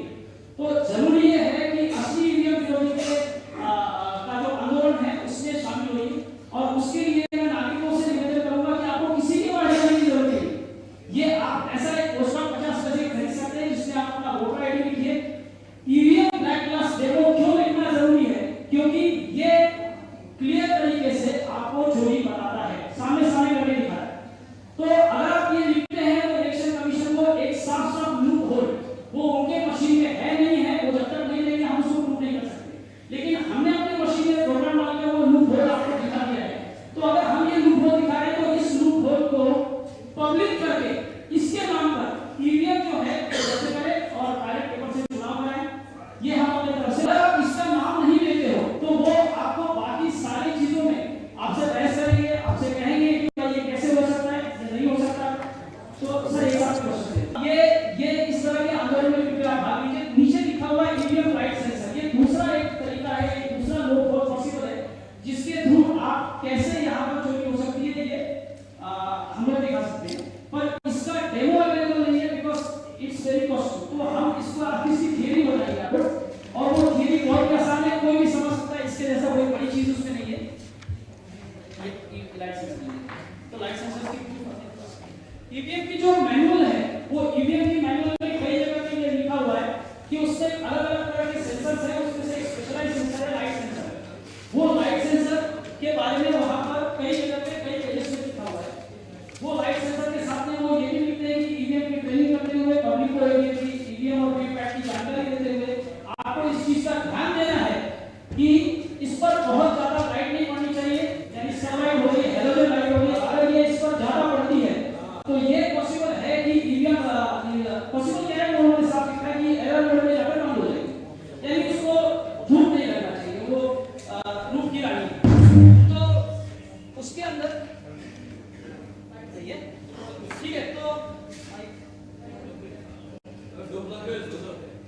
तो जरूरी ये है कि असली ईवीएम विरोधी के का जो आंदोलन है उसमें शामिल होइए और उसके लिए मैं नागरिकों से निवेदन करूंगा कि आपको किसी की बात करने की जरूरत नहीं। ये आप ऐसा एक पोस्टर 50 पैसे खरीद सकते हैं जिसमें आप अपना वोटर आईडी लिखिए। ईवीएम ब्लैक क्लास डेमो क्यों लिखना जरूरी है, क्योंकि ये क्लियर तरीके से आपको चोरी बताता है, सामने सामने करके दिखाता है। लाइट सेंसर की ईवीएम की जो मैनुअल है वो ईवीएम की मैनुअल में कई जगह पे ये लिखा हुआ है कि उससे अलग-अलग तरह के सेंसर्स हैं, उसमें से एक स्पेशलाइज्ड सेंसर है लाइट सेंसर। वो लाइट सेंसर के बारे में वहां पर कई जगह पे कई पेजेस में लिखा हुआ है। वो लाइट सेंसर के साथ में वो ये भी लिखते हैं कि ईवीएम की ट्रेनिंग करते हुए पब्लिक को ईवीएम और वीवीपैट की जानकारी देते हुए आपको इस चीज का ध्यान देना है कि इस पर बहुत ज्यादा लाइट नहीं पड़नी चाहिए, यानी सनलाइट हो गई, हेलोजन लाइट हो गई। अगर ये इस पर ज्यादा पड़ती है तो ये पॉसिबल है कि ईवीएम पॉसिबल क्या है, उन्होंने साफ लिखा है कि एरर मोड में जाकर बंद हो जाएगी, यानी उसको धूप नहीं लगना चाहिए, वो धूप की रानी। तो उसके अंदर ठीक है, तो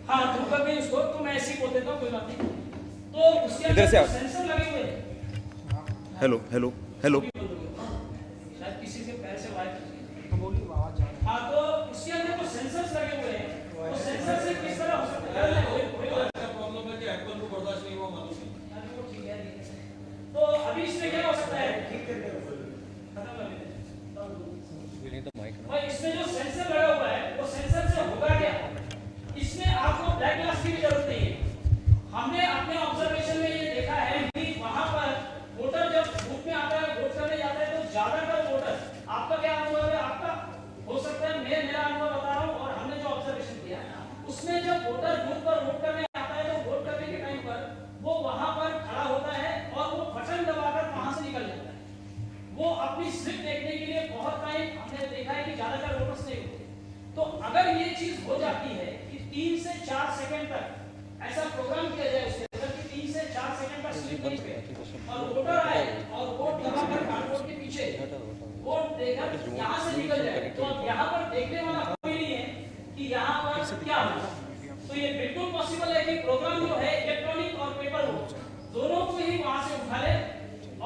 हाँ धूप लग गई उसको, तो मैं ऐसे ही बोल देता हूँ, कोई बात नहीं। तो उसके इधर से अंदर आओ। सेंसर लगे हुए हैं, हेलो हेलो हेलो शायद किसी के पैर से वायर तो बोलिए आवाज आ रही हाँ, तो उसके अंदर कुछ सेंसर्स लगे हुए हैं, तो सेंसर से किस तरह हो सकता है प्रॉब्लम है कि एप्पल को बर्दाश्त नहीं हुआ मालूम नहीं। तो अभी इसमें क्या हो सकता है, भाई इसमें जो सेंसर लगा हुआ है वो सेंसर से होगा क्या, इसमें आपको ब्लैक ग्लास की भी जरूरत नहीं है। हमने अपने ऑब्जर्वेशन में ये देखा है कि वहां पर वोटर जब बूथ में आता है, वोट करने जाता है, तो ज्यादातर वोटर, आपका क्या अनुभव है, आपका हो सकता है, मैं मेरा अनुभव बता रहा हूँ, और हमने जो ऑब्जर्वेशन किया उसमें जब वोटर बूथ पर वोट करने आता है तो वोट करने के टाइम पर वो वहां पर खड़ा होता है और वो बटन दबाकर वहां से निकल जाता है। वो अपनी स्लिप देखने के लिए बहुत टाइम हमने देखा है कि ज्यादातर वोटर्स नहीं होते। तो अगर ये चीज हो जाती है कि 3 से 4 सेकंड तक ऐसा प्रोग्राम किया जाए उसके अंदर कि 3 से 4 सेकंड तक स्लिप नहीं पे और वोटर आए और वोट दबाकर कार्डबोर्ड के पीछे वोट देकर यहाँ से निकल जाए, तो अब यहाँ पर देखने वाला कोई नहीं है कि यहाँ पर क्या हुआ। तो ये बिल्कुल पॉसिबल है कि प्रोग्राम जो है इलेक्ट्रॉनिक और पेपर वोट दोनों को ही वहां से उठा ले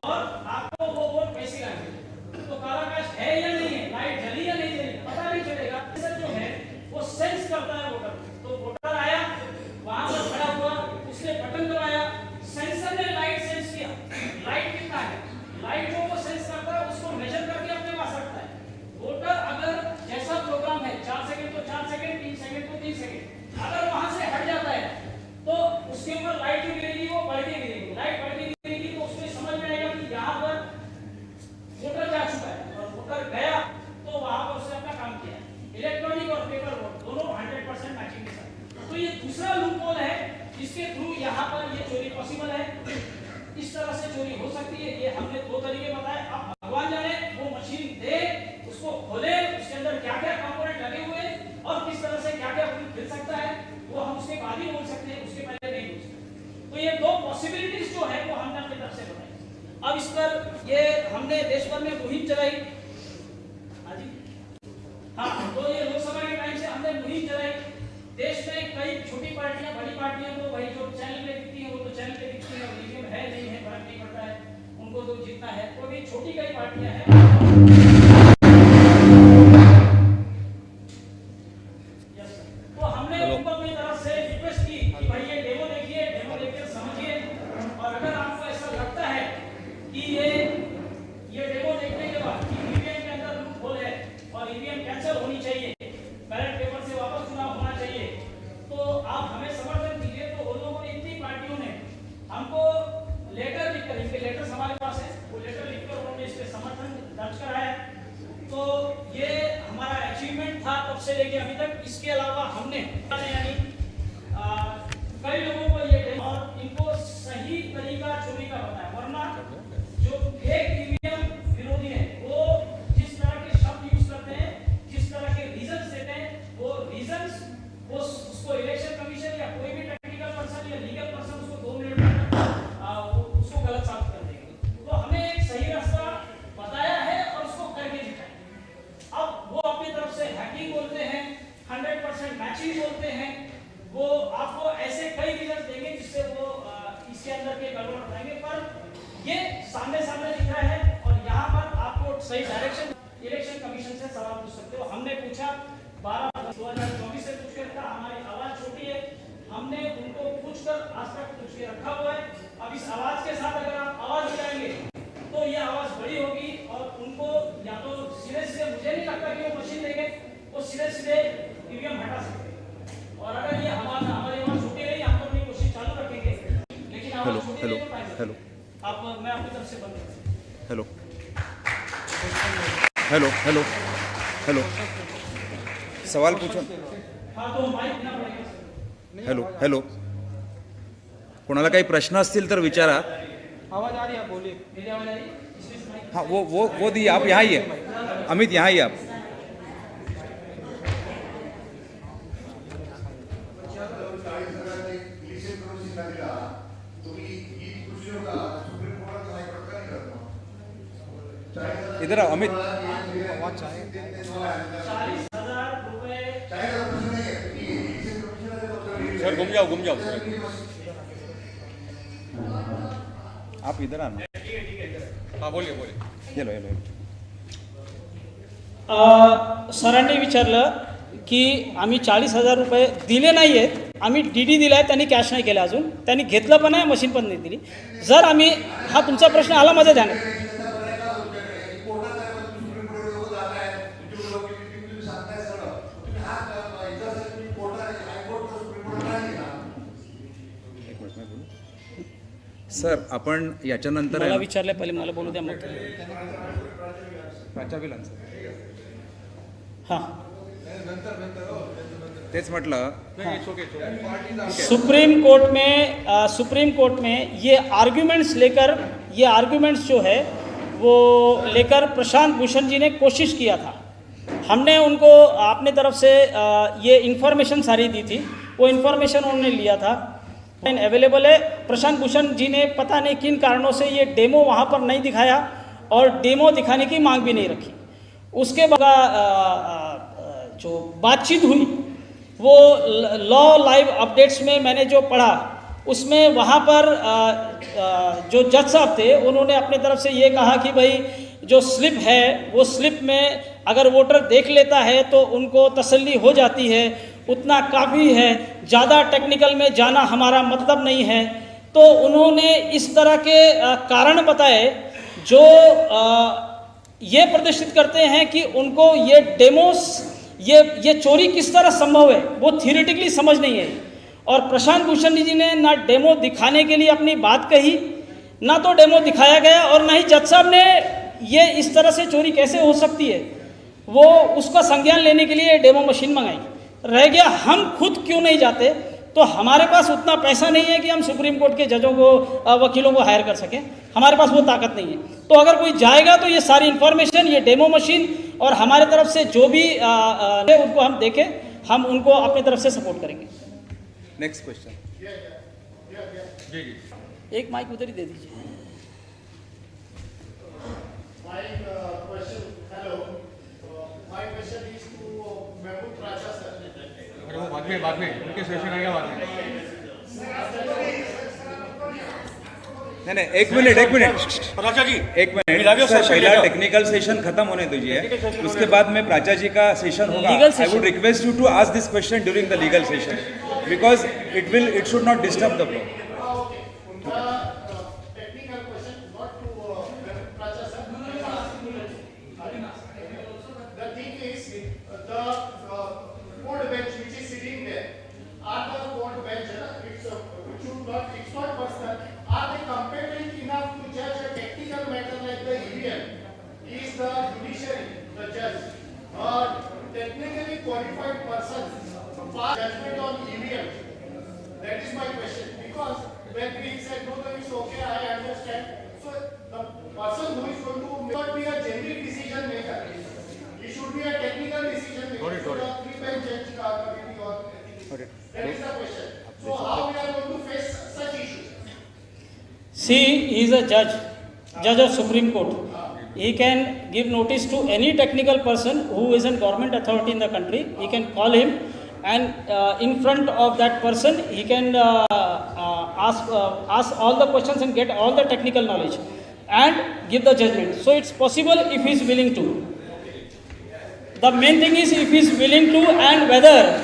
और आपको वो वोट पैसे आएंगे। तो काला कैश है या नहीं है, लाइट जली या नहीं जली, पता नहीं चलेगा। सेंसर जो है वो सेंस करता है वोटर, तो वोटर आया वहां पर खड़ा हुआ, उसने बटन दबाया, सेंसर ने लाइट सेंस किया, लाइट कितना है, लाइट जो वो सेंस करता है उसको मेजर करके अपने पास रखता है। वोटर अगर जैसा प्रोग्राम है 4 सेकंड तो 4 सेकंड, 3 सेकंड तो 3 सेकंड, अगर वहां से हट जाता है तो उसके ऊपर लाइट जो गिरेगी वो बढ़ के गिरेगी, लाइट बढ़ के गिरेगी, तो उसमें समझ में आएगा कि यहाँ पर वोटर जा चुका है, और वोटर गया तो वहां पर उसने अपना काम किया। इलेक्ट्रॉनिक और पेपर वोट दोनों 100% मैचिंग के साथ। तो ये दूसरा लूप होल है जिसके थ्रू यहाँ पर ये चोरी पॉसिबल है, इस तरह से चोरी हो सकती है। ये हमने 2 तरीके बताए, अब भगवान जाने वो मशीन दे, उसको खोले, उसके अंदर क्या क्या कंपोनेंट लगे हुए और किस तरह से क्या क्या फिर सकता है, वो हम उसके बाद ही बोल सकते हैं, उसके पहले नहीं बोल सकते। तो ये 2 पॉसिबिलिटीज जो है वो हमने अपनी तरफ से बताई। अब इस पर ये हमने देश भर में मुहिम चलाई, हाँ, तो ये लोकसभा के टाइम से हमने मुहिम चलाई। देश में कई छोटी पार्टियां, बड़ी पार्टियां तो वही जो चैनल पे दिखती है वो तो चैनल पे दिखती है, ईवीएम है नहीं है फर्क नहीं पड़ता है, उनको तो जीतना है। तो भी छोटी कई पार्टियां हैं, तो हमने उनको अपनी तरफ से रिक्वेस्ट की कि भाई ये डेमो देखिए, डेमो देखकर समझिए, और अगर आपको ऐसा लगता है कि ये डेमो देखने के बाद ईवीएम के अंदर लूप होल है और ईवीएम कैंसिल होनी चाहिए, बैलेट पेपर से वापस चुनाव होना चाहिए, तो आप हमें समर्थन कीजिए। तो उन लोगों ने, इतनी पार्टियों ने हमको लेटर लिखकर, इनके लेटर्स हमारे पास है, वो लेटर लिखकर उन्होंने इस पे समर्थन दर्ज कराया। तो ये हमारा अचीवमेंट था तब से लेके अभी तक। इसके अलावा हमने यानी कई लोगों को ये और इनको सही तरीका चोरी का बताया, वरना जो फेक ईवीएम विरोधी है वो जिस तरह के शब्द यूज करते हैं, जिस तरह के रीजंस देते हैं, वो रीजंस वो उसको इलेक्शन कमीशन या कोई भी टेक्निकल पर्सन या लीगल पर्सन उसको 2 मिनट में उसको गलत साबित कर देगा। तो हमने एक सही रास्ता बताया है और उसको करके दिखाया। अब वो अपनी तरफ से हैकिंग बोलते हैं, 100% मैचिंग बोलते हैं, वो आपको ऐसे कई रीजन देंगे जिससे वो इसके अंदर के गड़बड़ बताएंगे, पर ये सामने सामने दिख रहा है और यहाँ पर आपको सही डायरेक्शन इलेक्शन कमीशन से सवाल पूछ सकते हो। हमने पूछा 12/2024 से पूछ के रखा, हमारी आवाज छोटी है, हमने उनको पूछकर आज तक पूछ के रखा हुआ है। अब इस आवाज के साथ अगर आप आवाज उठाएंगे तो ये आवाज बड़ी होगी और उनके उनको या तो सीधे सीधे, मुझे नहीं लगता कि वो मशीन देंगे, वो सीधे सीधे ईवीएम हटा सकते हैं। और अगर ये हमारे वहाँ छुट्टी रही, हम तो अपनी कोशिश चालू रखेंगे, लेकिन हेलो छुट्टी हेलो नहीं हो पाएगी। हेलो आप, मैं अपनी तरफ से बंद कर सकता हूं। हेलो हेलो हेलो हेलो सवाल पूछो. हाँ तो माइक ना पड़ेगा। हॅलो हॅलो कोणाला काही प्रश्न असतील तर विचारा. आवाज आ रही है, आप बोलिए. मेरी आवाज आ रही है? इसमें से माइक हाँ वो दी आप यहाँ ही है. अमित यहाँ ही आप. इधर आओ अमित. 40,000 रुपए सर घूम जाओ आप इधर आना. हाँ बोलिए येलो येलो सरांनी विचारलं की आम्ही 40,000 रुपये दिले नाही आहेत, आम्ही डीडी दिला आहे, त्यांनी कॅश नाही केलं अजून, त्यांनी घेतलं पण आहे, मशीन पण नाही दिली. जर आम्ही, हा तुमचा प्रश्न आला माझ्या ध्यानात. सर आपण याच्यानंतर मला विचारलं पहिले, मला बोलू द्या मग. हां, तेच म्हटलं. सुप्रीम कोर्ट में ये आर्ग्यूमेंट्स जो है वो लेकर प्रशांत भूषण जी ने कोशिश किया था. हमने उनको अपने तरफ से ये इन्फॉर्मेशन सारी दी थी, वो इन्फॉर्मेशन उन्होंने लिया था, अवेलेबल है. प्रशांत भूषण जी ने पता नहीं किन कारणों से ये डेमो वहाँ पर नहीं दिखाया और डेमो दिखाने की मांग भी नहीं रखी. उसके बाद जो बातचीत हुई वो लॉ लाइव अपडेट्स में मैंने जो पढ़ा, उसमें वहाँ पर जो जज साहब थे उन्होंने अपने तरफ से ये कहा कि भाई जो स्लिप है वो स्लिप में अगर वोटर देख लेता है तो उनको तसल्ली हो जाती है, उतना काफ़ी है, ज़्यादा टेक्निकल में जाना हमारा मतलब नहीं है. तो उन्होंने इस तरह के कारण बताए जो ये प्रदर्शित करते हैं कि उनको ये डेमोस, ये चोरी किस तरह संभव है वो थियोरेटिकली समझ नहीं है. और प्रशांत भूषण जी ने ना डेमो दिखाने के लिए अपनी बात कही, ना तो डेमो दिखाया गया, और ना ही जज साहब ने ये इस तरह से चोरी कैसे हो सकती है वो उसका संज्ञान लेने के लिए डेमो मशीन मंगाई. रह गया हम खुद क्यों नहीं जाते, तो हमारे पास उतना पैसा नहीं है कि हम सुप्रीम कोर्ट के जजों को, वकीलों को हायर कर सकें, हमारे पास वो ताकत नहीं है. तो अगर कोई जाएगा तो ये सारी इन्फॉर्मेशन, ये डेमो मशीन और हमारे तरफ से जो भी उनको हम देखें, हम उनको अपनी तरफ से सपोर्ट करेंगे. Next question. एक माइक उधर ही दे दीजिए. My question, hello. My question is to Mehboob Raja sir. वो बाद में उनके सेशन आएगा बाद में. नहीं एक मिनट राजा जी एक मिनट सर, पहला टेक्निकल सेशन खत्म होने दीजिए, उसके बाद में प्राचा जी का सेशन होगा. I would request you to ask this question during the legal session because it should not disturb the flow. Technical question, not to Mehboob Raja sir. The thing is, the court bench which is sitting there, are the court bench, it's not personal. Are they competent enough to judge a technical matter like the EVM? Is the judiciary, the judge, a technically qualified person to pass judgment on EVM? That is my question. Because when we said no, it's okay, I understand. So the person who is going to not be a generic decision maker. He should be a technical decision maker. Got it. A three-bench judge committee or anything. That is the question. So how we are going to face such issues? See, he is a judge of Supreme Court. He can give notice to any technical person who is a government authority in the country. He can call him, and in front of that person, he can ask all the questions and get all the technical knowledge and give the judgment. So it's possible if he is willing to. The main thing is if he is willing to, and whether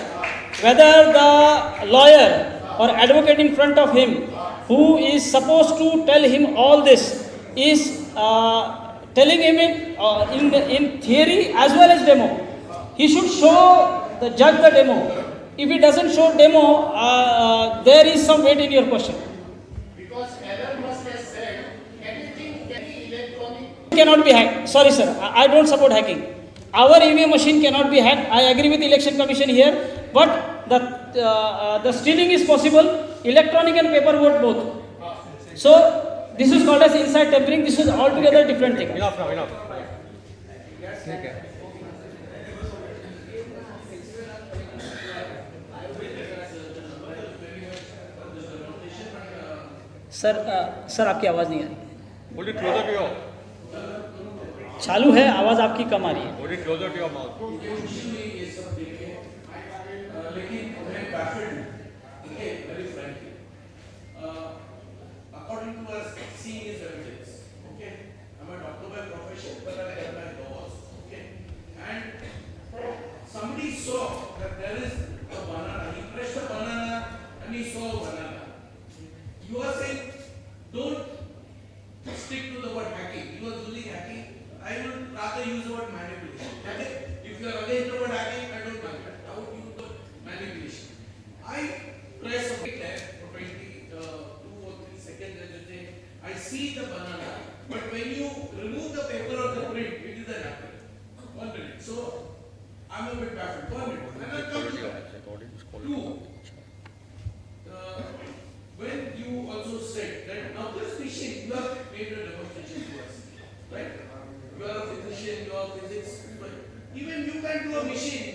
the lawyer or advocate in front of him who is supposed to tell him all this is telling him in theory as well as demo. He should show the judge the demo. If he doesn't show demo, there is some weight in your question. Because Elon Musk has said anything, any electronic Cannot be hacked. Sorry, sir. I don't support hacking. Our EVM machine cannot be hacked. I agree with Election Commission here, but the stealing is possible. Electronic and paper vote both. So this is called as inside tampering. This is altogether different thing. Enough now, enough. ठीक है. Sir आपकी आवाज़ नहीं आ रही. Put it closer to your. चालू है, आवाज़ आपकी कम आ रही है. Put it closer to your mouth. लेकिन उन्हें baffled, okay, very frankly, according to us seeing is evidence, okay. I'm a doctor by profession, but I have my laws, okay. And somebody saw that there is a banana. He pressed a banana and he saw a banana. You are saying don't stick to the word hacking. You are using hacking. I would rather use the word manipulation. Okay? If you are against the word hacking, I don't like that. I would use the manipulation. I press a bit there for 22 or 3 seconds and just say, I see the banana, but when you remove the paper or the print, it is an apple. 1 minute. So, I'm a bit baffled. 1 minute. And I'll come to that. 2. When you also said that now this machine, you have made a demonstration to us, right? You are a physician, you are physics, but even you can do a machine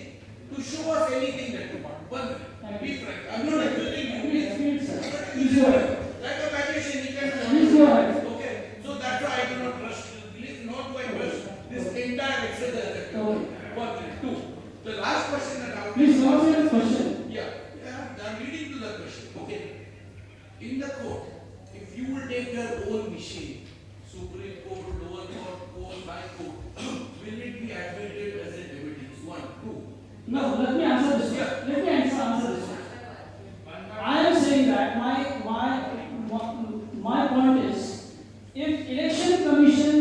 to show us anything that you want. 1 minute. Be frank. I'm not accusing you. Please go ahead. Like a magician, you can do Please go ahead. Okay. So that's why I do not trust you. Please, not why I trust this entire exercise that you do. 1 minute. 2. The last question that I would Please answer the question. Yeah, I'm leading to the question. Okay. In the court, if you will take your own machine, Supreme Court, lower court, high court, will it be admitted as a evidence? 1, 2. No, let me answer this one. Let me answer this one. I am saying that my point is, if Election Commission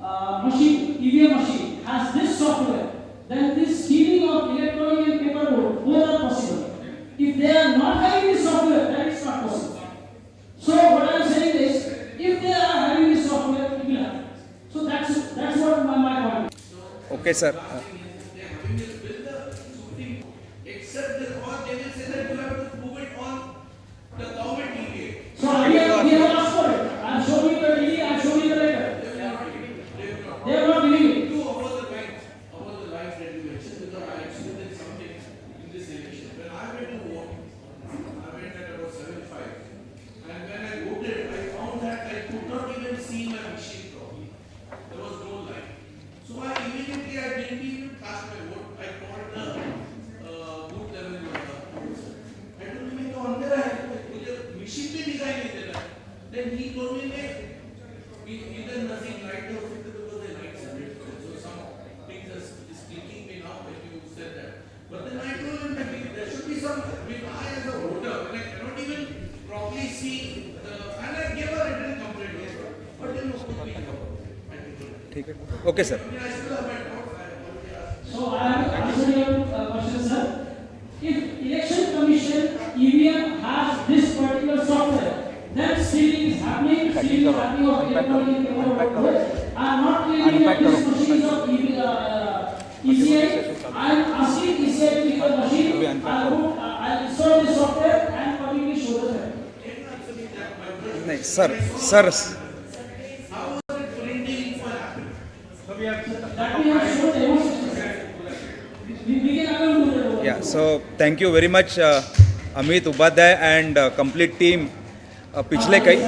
machine, EVM machine, has this software, then this stealing of electronic and paper vote, both are possible. If they are not having this software, then it's not possible. So what I am saying is, if they are having this software, it will happen. So that's what my point is. Okay, sir. Except that or they will say that you have to prove it on the government EVA. So we have asked for it. I am showing you the DD, I am showing you the letter. They are not giving it. Two over the lines that you mentioned, because I actually did something in this election. When I went to vote, I went at about 7:05. And when I voted, I found that I could not even see my machine properly. There was no light. So I immediately, I didn't even cast my vote. I called the booth level officer. I told him, "तो अंदर है, मुझे machine भी दिखाई नहीं दे रहा." Then he told me, "We either nothing light or because the lights are lit." So some things is clicking me now that you said that. But then I told him that there should be some. I mean, I as a voter, when I cannot even properly see the, and I gave a written complaint here. But then no could be covered. ठीक है. Okay, sir. I still have my doubts. I already asked. So I am answering your question, sir. If Election Commission EVM has this particular software, then stealing is happening of electronic and paper vote. I am not claiming that this machine of ECI. I am asking ECI to give the machine. I will install this software and publicly show the threat. नहीं, sir. That we have shown demonstration. We can again do that. Yeah, so thank you very much, Amit Upadhyay and complete team. पिछले कई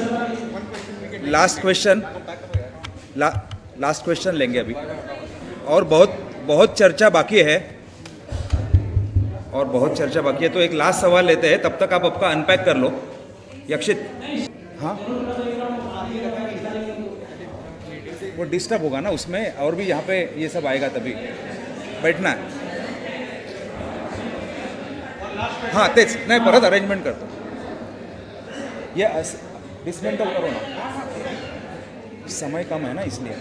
last question लेंगे अभी, और बहुत चर्चा बाकी है, तो एक लास्ट सवाल लेते हैं, तब तक आप आपका अनपैक कर लो. यक्षित, हाँ, वो डिस्टर्ब होगा ना उसमें, और भी यहाँ पे ये सब आएगा, तभी बैठना है. हाँ, तेच नाही, परत अरेंजमेंट करतो. ये डिसमेंटल करो ना, समय कम है ना इसलिए.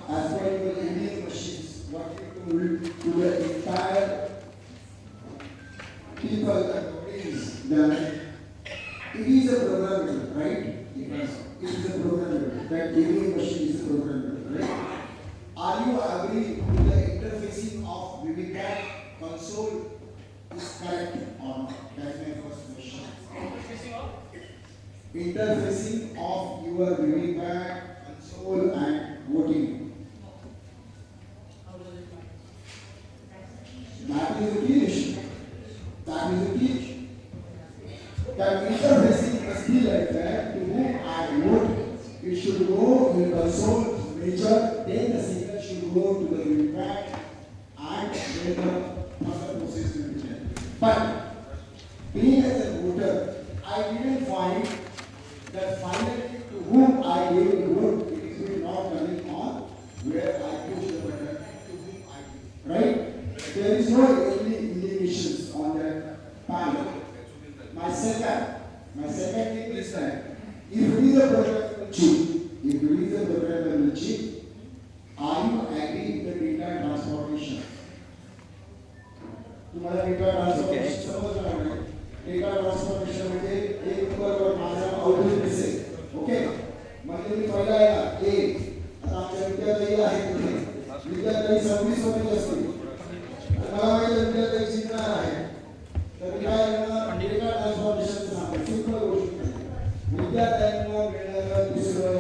As per your Indian machines, what you told to the entire people and audience that it is a programmable, right? It is a programmable. That Indian machine is a programmable, right? Are you agree with the interfacing of VVPAT console is correct or not? That's my first question. Interfacing of your VVPAT console and voting. That is the key issue. That is the key issue. That interfacing must be like that to whom I vote. It should go in the console major, then the signal should go to the VVPAT and then the other process will be done. But being as a voter, I didn't find that finally to whom I gave the vote, it is not coming on where I push the button to whom I give. Right? There is no any indications on that panel. My second thing is that if it is a programmable chip, are you agree with the data transportation? तुम्हाला data transportation समजलं आहे? Data transportation म्हणजे एक नंबरवर माझा output दिसेल. Okay? म्हणजे मी पहिला आहे ना ए. आता आमच्या विद्यार्थी आहेत तिथे. विद्यार्थी 26 वर्षाचे असतील. मला माहिती आहे विद्यार्थी शिकणार आहे. तर मी काय करणार? डेटा ट्रान्सफॉर्मेशन सांगतो. सिंपल गोष्ट आहे. विद्यार्थ्यांना मिळणारं दुसरं,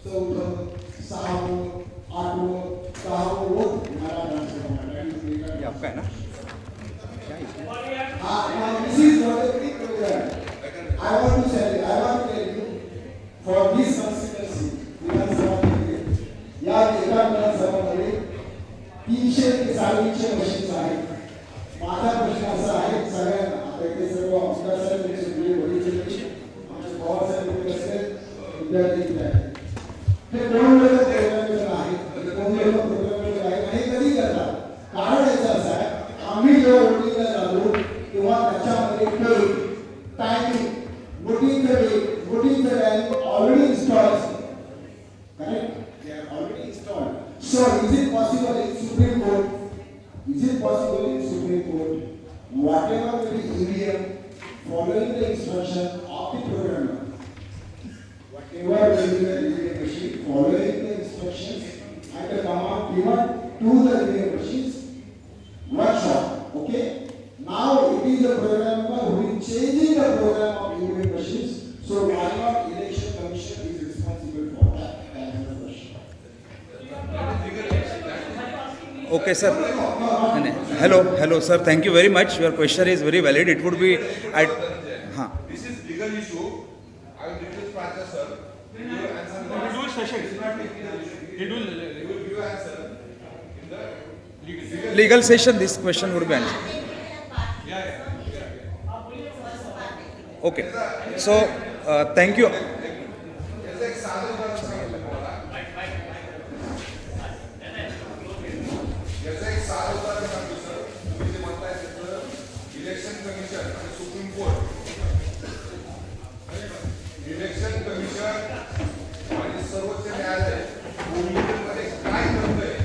चौथं, सहावं, आठवं, दहावं वोट मला ट्रान्सफर करणार. ये आपका है ना? This is not a big program. I want to tell you, for this constituency, विधानसभा या एका विधानसभामध्ये 300 ते 350 मशीन्स आहेत. माझा प्रश्न असा आहे सगळ्यांना, आता इथे सर्व अभ्यासाचे वडील आमचे भावासाहेब विद्यार्थी इथे आहेत. हे दोन लोक प्रोग्रामेबल आहेत, दोन लोक प्रोग्रामेबल आहेत आणि कधी करतात? कारण याचं असं आहे, आम्ही जेव्हा वोटिंगला जातो तेव्हा त्याच्यामध्ये टायमिंग, वोटिंगचं टाइम ऑलरेडी इन्स्टॉल असते. Correct? They are already installed. So is it possible in Supreme Court? Whatever the EVM following the instruction of the programmer, whatever will be the EVM machine following the instructions and the command given to the EVM machines, one shot. Okay? Now it is the programmer who is changing the program of EVM machines. So why not election commission is responsible for that? That is the question. Okay, sir. Hello, sir. Thank you very much. Your question is very valid. It would be at. This is legal issue. I will request Pracha sir. He will answer. We will do session. He will give you answer in the legal. Legal session, this question would be answered. Okay. So, thank you. याचं एक साधं उदाहरण सांगितलं तुम्हाला. याचं एक साधं उदाहरण सांगतो सर. तुम्ही जे म्हणताय त्याचं इलेक्शन कमिशन आणि सुप्रीम कोर्ट, इलेक्शन कमिशन आणि सर्वोच्च न्यायालय दोन्हीमध्ये काय करतंय?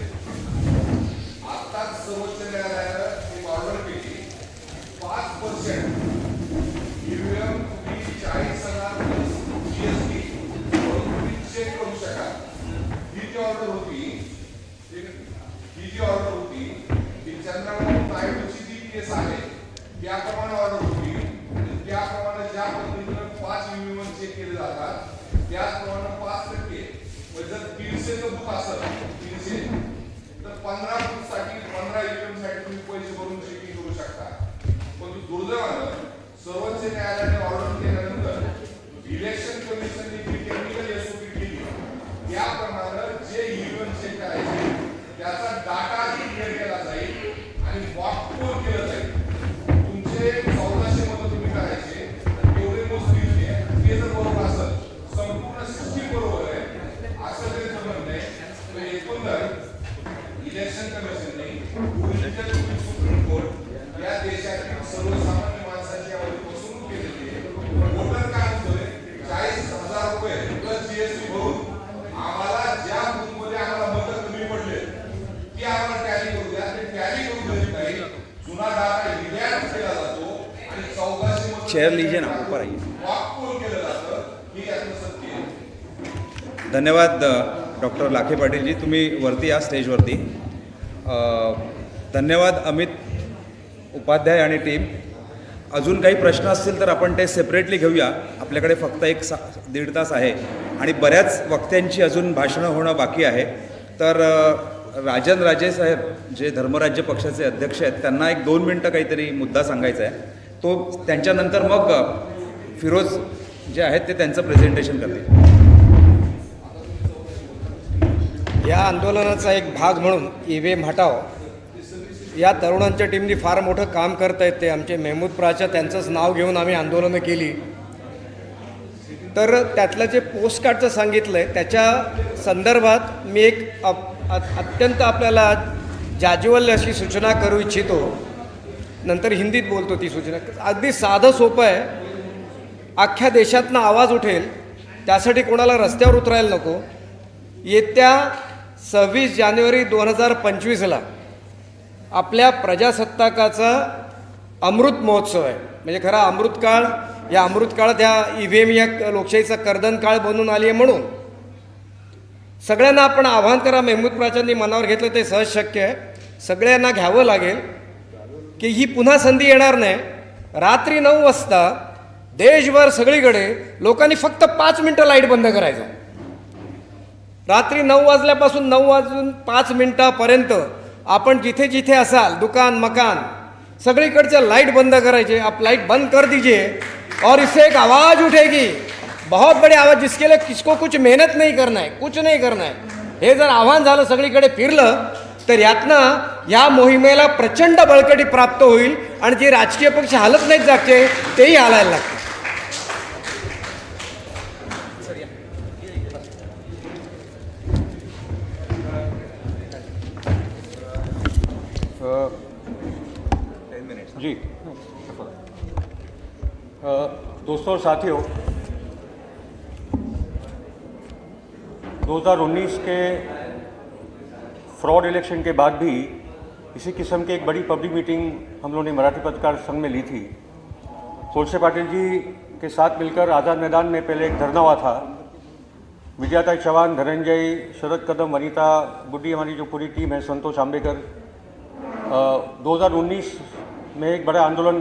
आताच सर्वोच्च न्यायालयानं एक ऑर्डर केली 5% ईव्हीएम तुम्ही 40,000 जीएसटी तुम्ही चेक करू शकाल. ही जी ऑर्डर होती ती चंद्रबाबू नायडूची जी केस आहे त्याप्रमाणे ऑर्डर होती. त्याप्रमाणे ज्या पद्धतीनं 5 ईव्हीएम चेक केले जातात त्याचप्रमाणे 5% जर 300चं बुक असेल 300 तर 15 बुकसाठी 15 ईव्हीएम साठी तुम्ही पैसे भरून चेकिंग करू शकता. पण दुर्दैवानं सर्वोच्च न्यायालयाने ऑर्डर केल्यानंतर इलेक्शन ते जर बरोबर असेल, संपूर्ण सिस्टीम बरोबर आहे असं जरी समजलं नाही तर एकंदर इलेक्शन कमिशनने सुप्रीम कोर्ट या देशातील सर्वसामान्य माणसाची यामध्ये फसवणूक केलेली आहे. वोटर काय म्हणतोय 40,000 रुपये प्लस जीएसटी भरून आम्हाला ज्या बूथमध्ये आम्हाला मतं कमी पडले ती आम्हाला टॅली करू द्या. ते टॅली करू देत नाही. जुना डाटा रिडॅक्ट केला जातो आणि 1400 चेयर लीजिए ना, ऊपर आइए. वाकपूर केलं जातं. ही यातलं सत्य आहे. धन्यवाद डॉक्टर लाखे पाटीलजी, तुम्ही वरती या स्टेजवरती. धन्यवाद अमित उपाध्याय आणि टीम. अजून काही प्रश्न असतील तर आपण ते सेपरेटली घेऊया. आपल्याकडे फक्त 1.5 तास आहे आणि बऱ्याच वक्त्यांची अजून भाषणं होणं बाकी आहे. तर राजन राजे साहेब जे धर्मराज्य पक्षाचे अध्यक्ष आहेत त्यांना 1-2 मिनटं काहीतरी मुद्दा सांगायचा आहे. तो त्यांच्यानंतर मग फिरोज जे आहेत ते त्यांचं प्रेझेंटेशन करतील. या आंदोलनाचा एक भाग म्हणून EVM हटाव या तरुणांच्या टीमनी फार मोठं काम करत आहेत. ते आमचे महमूद प्राच्या त्यांचंच नाव घेऊन आम्ही आंदोलनं केली. तर त्यातलं जे पोस्टकार्डचं सांगितलं आहे त्याच्या संदर्भात मी एक अत्यंत आपल्याला जाज्वल्य अशी सूचना करू इच्छितो. नंतर हिंदीत बोलतो ती सूचना. अगदी साधं सोपं आहे. अख्ख्या देशातनं आवाज उठेल त्यासाठी कोणाला रस्त्यावर उतरायला नको. येत्या 26 जानेवारी 2025ला आपल्या प्रजासत्ताकाचा अमृत महोत्सव आहे. म्हणजे खरा अमृतकाळ. या अमृतकाळात ह्या EVM या लोकशाहीचा कर्दन काळ बनून आली आहे. म्हणून सगळ्यांना आपण आवाहन करा. महमूद प्राचांनी मनावर घेतलं ते सहज शक्य आहे. सगळ्यांना घ्यावं लागेल की ही पुन्हा संधी येणार नाही. रात्री 9 वाजता देशभर सगळीकडे लोकांनी फक्त 5 मिनटं लाईट बंद करायचं. रात्री 9 वाजल्यापासून 9:05 आपण जिथे जिथे असाल दुकान मकान सगळीकडच्या लाइट बंद करायचे. आप लाइट बंद कर दीजिए और इससे एक आवाज़ उठेगी, बहुत बड़ी आवाज़, जिसके लिए किसको कुछ मेहनत नहीं करना है, कुछ नहीं करना है. हे जर आव्हान झालं सगळीकडे फिरलं तर यातनं या मोहिमेला प्रचंड बळकटी प्राप्त होईल आणि जे राजकीय पक्ष हालत नाहीत जागचे तेही हालायला लागतील. जी दोस्तों और साथियों, 2019 के फ्रॉड इलेक्शन के बाद भी इसी किस्म की एक बड़ी पब्लिक मीटिंग हम लोगों ने मराठी पत्रकार संघ में ली थी. कोळसे पाटिल जी के साथ मिलकर आज़ाद मैदान में पहले एक धरना हुआ था. विजयाताई चौहान, धनंजय, शरद कदम, वनीता बुड्डी, हमारी जो पूरी टीम है, संतोष आंबेकर, 2019 में एक बड़ा आंदोलन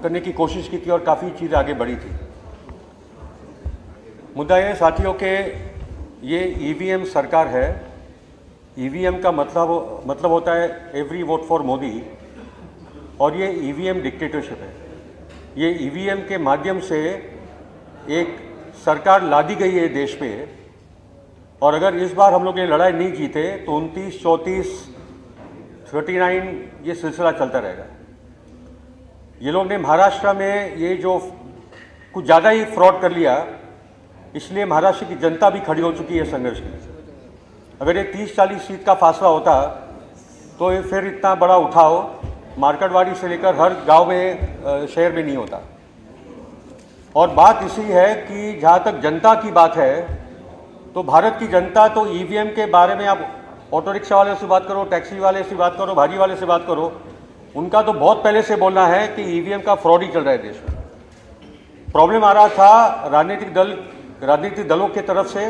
करने की कोशिश की थी और काफ़ी चीज़ आगे बढ़ी थी. मुद्दा ये साथियों के ये EVM सरकार है. EVM का मतलब होता है एवरी वोट फॉर मोदी, और ये EVM डिक्टेटरशिप है. ये EVM के माध्यम से एक सरकार लादी गई है देश पे, और अगर इस बार हम लोग ये लड़ाई नहीं जीते तो 29, 34, 39 ये सिलसिला चलता रहेगा. ये लोग ने महाराष्ट्र में ये जो कुछ ज़्यादा ही फ्रॉड कर लिया, इसलिए महाराष्ट्र की जनता भी खड़ी हो चुकी है संघर्ष की. अगर ये 30-40 सीट का फासला होता तो ये फिर इतना बड़ा उठाव मार्केटवाड़ी से लेकर हर गांव में शहर में नहीं होता. और बात इसी है कि जहाँ तक जनता की बात है तो भारत की जनता तो EVM के बारे में, आप ऑटो रिक्शा वाले से बात करो, टैक्सी वाले से बात करो, भाजी वाले से बात करो, उनका तो बहुत पहले से बोलना है कि EVM का फ्रॉड ही चल रहा है देश में. प्रॉब्लम आ रहा था राजनीतिक दलों की तरफ से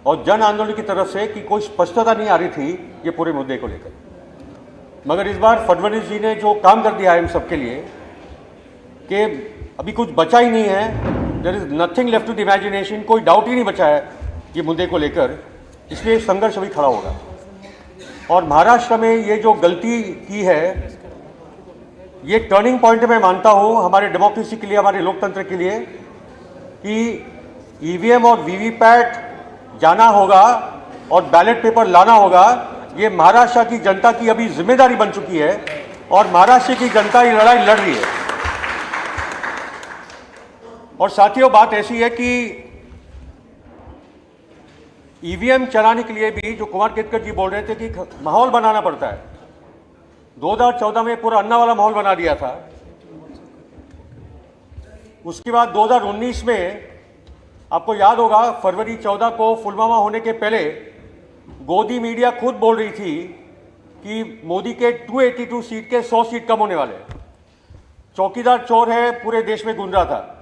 और जन आंदोलन की तरफ से कि कोई स्पष्टता नहीं आ रही थी ये पूरे मुद्दे को लेकर. मगर इस बार फडणवीस जी ने जो काम कर दिया है हम सबके लिए कि अभी कुछ बचा ही नहीं है. There is nothing left to the imagination. कोई डाउट ही नहीं बचा है ये मुद्दे को लेकर. इसलिए संघर्ष अभी खड़ा होगा. और महाराष्ट्र में ये जो गलती की है ये टर्निंग पॉइंट मैं मानता हूँ हमारे डेमोक्रेसी के लिए, हमारे लोकतंत्र के लिए, कि EVM और VVPAT जाना होगा और बैलेट पेपर लाना होगा. ये महाराष्ट्र की जनता की अभी जिम्मेदारी बन चुकी है और महाराष्ट्र की जनता ये लड़ाई लड़ रही है. और साथियों, बात ऐसी है कि ईवीएम चलाने के लिए भी जो कुमार केतकर जी बोल रहे थे कि माहौल बनाना पड़ता है। 2014 में पूरा अन्ना वाला माहौल बना दिया था। उसके बाद 2019 में आपको याद होगा, फरवरी 14 को पुलवामा होने के पहले गोदी मीडिया खुद बोल रही थी कि मोदी के 282 सीट के 100 सीट कम होने वाले। चौकीदार चोर है पूरे देश में गूंज रहा था।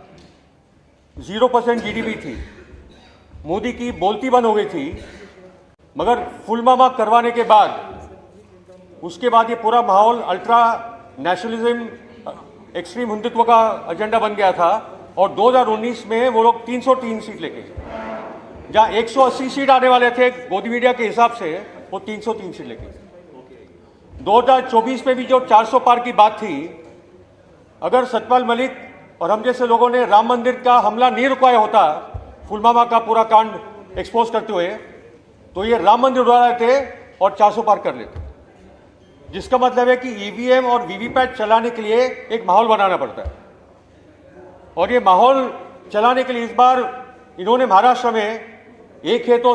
0% जीडीपी थी, मोदी की बोलती बंद हो गई थी। मगर पुलवामा करवाने के बाद उसके बाद ये पूरा माहौल अल्ट्रा नेशनलिज्म, एक्सट्रीम हिंदुत्व का एजेंडा बन गया था। और 2019 में वो लोग 303 सीट लेके, जहाँ 180 सीट आने वाले थे गोदी मीडिया के हिसाब से, वो 303 सीट लेके। 2024 में भी जो 400 पार की बात थी, अगर सतपाल मलिक और हम जैसे लोगों ने राम मंदिर का हमला नहीं रुकवाया होता, पुलवामा का पूरा कांड एक्सपोज करते हुए, तो ये राम मंदिर उड़ा रहे थे और 400 पार कर लेते। जिसका मतलब है कि ईवीएम और वीवीपैट चलाने के लिए एक माहौल बनाना पड़ता है। और ये माहौल चलाने के लिए इस बार इन्होंने महाराष्ट्र में एक है तो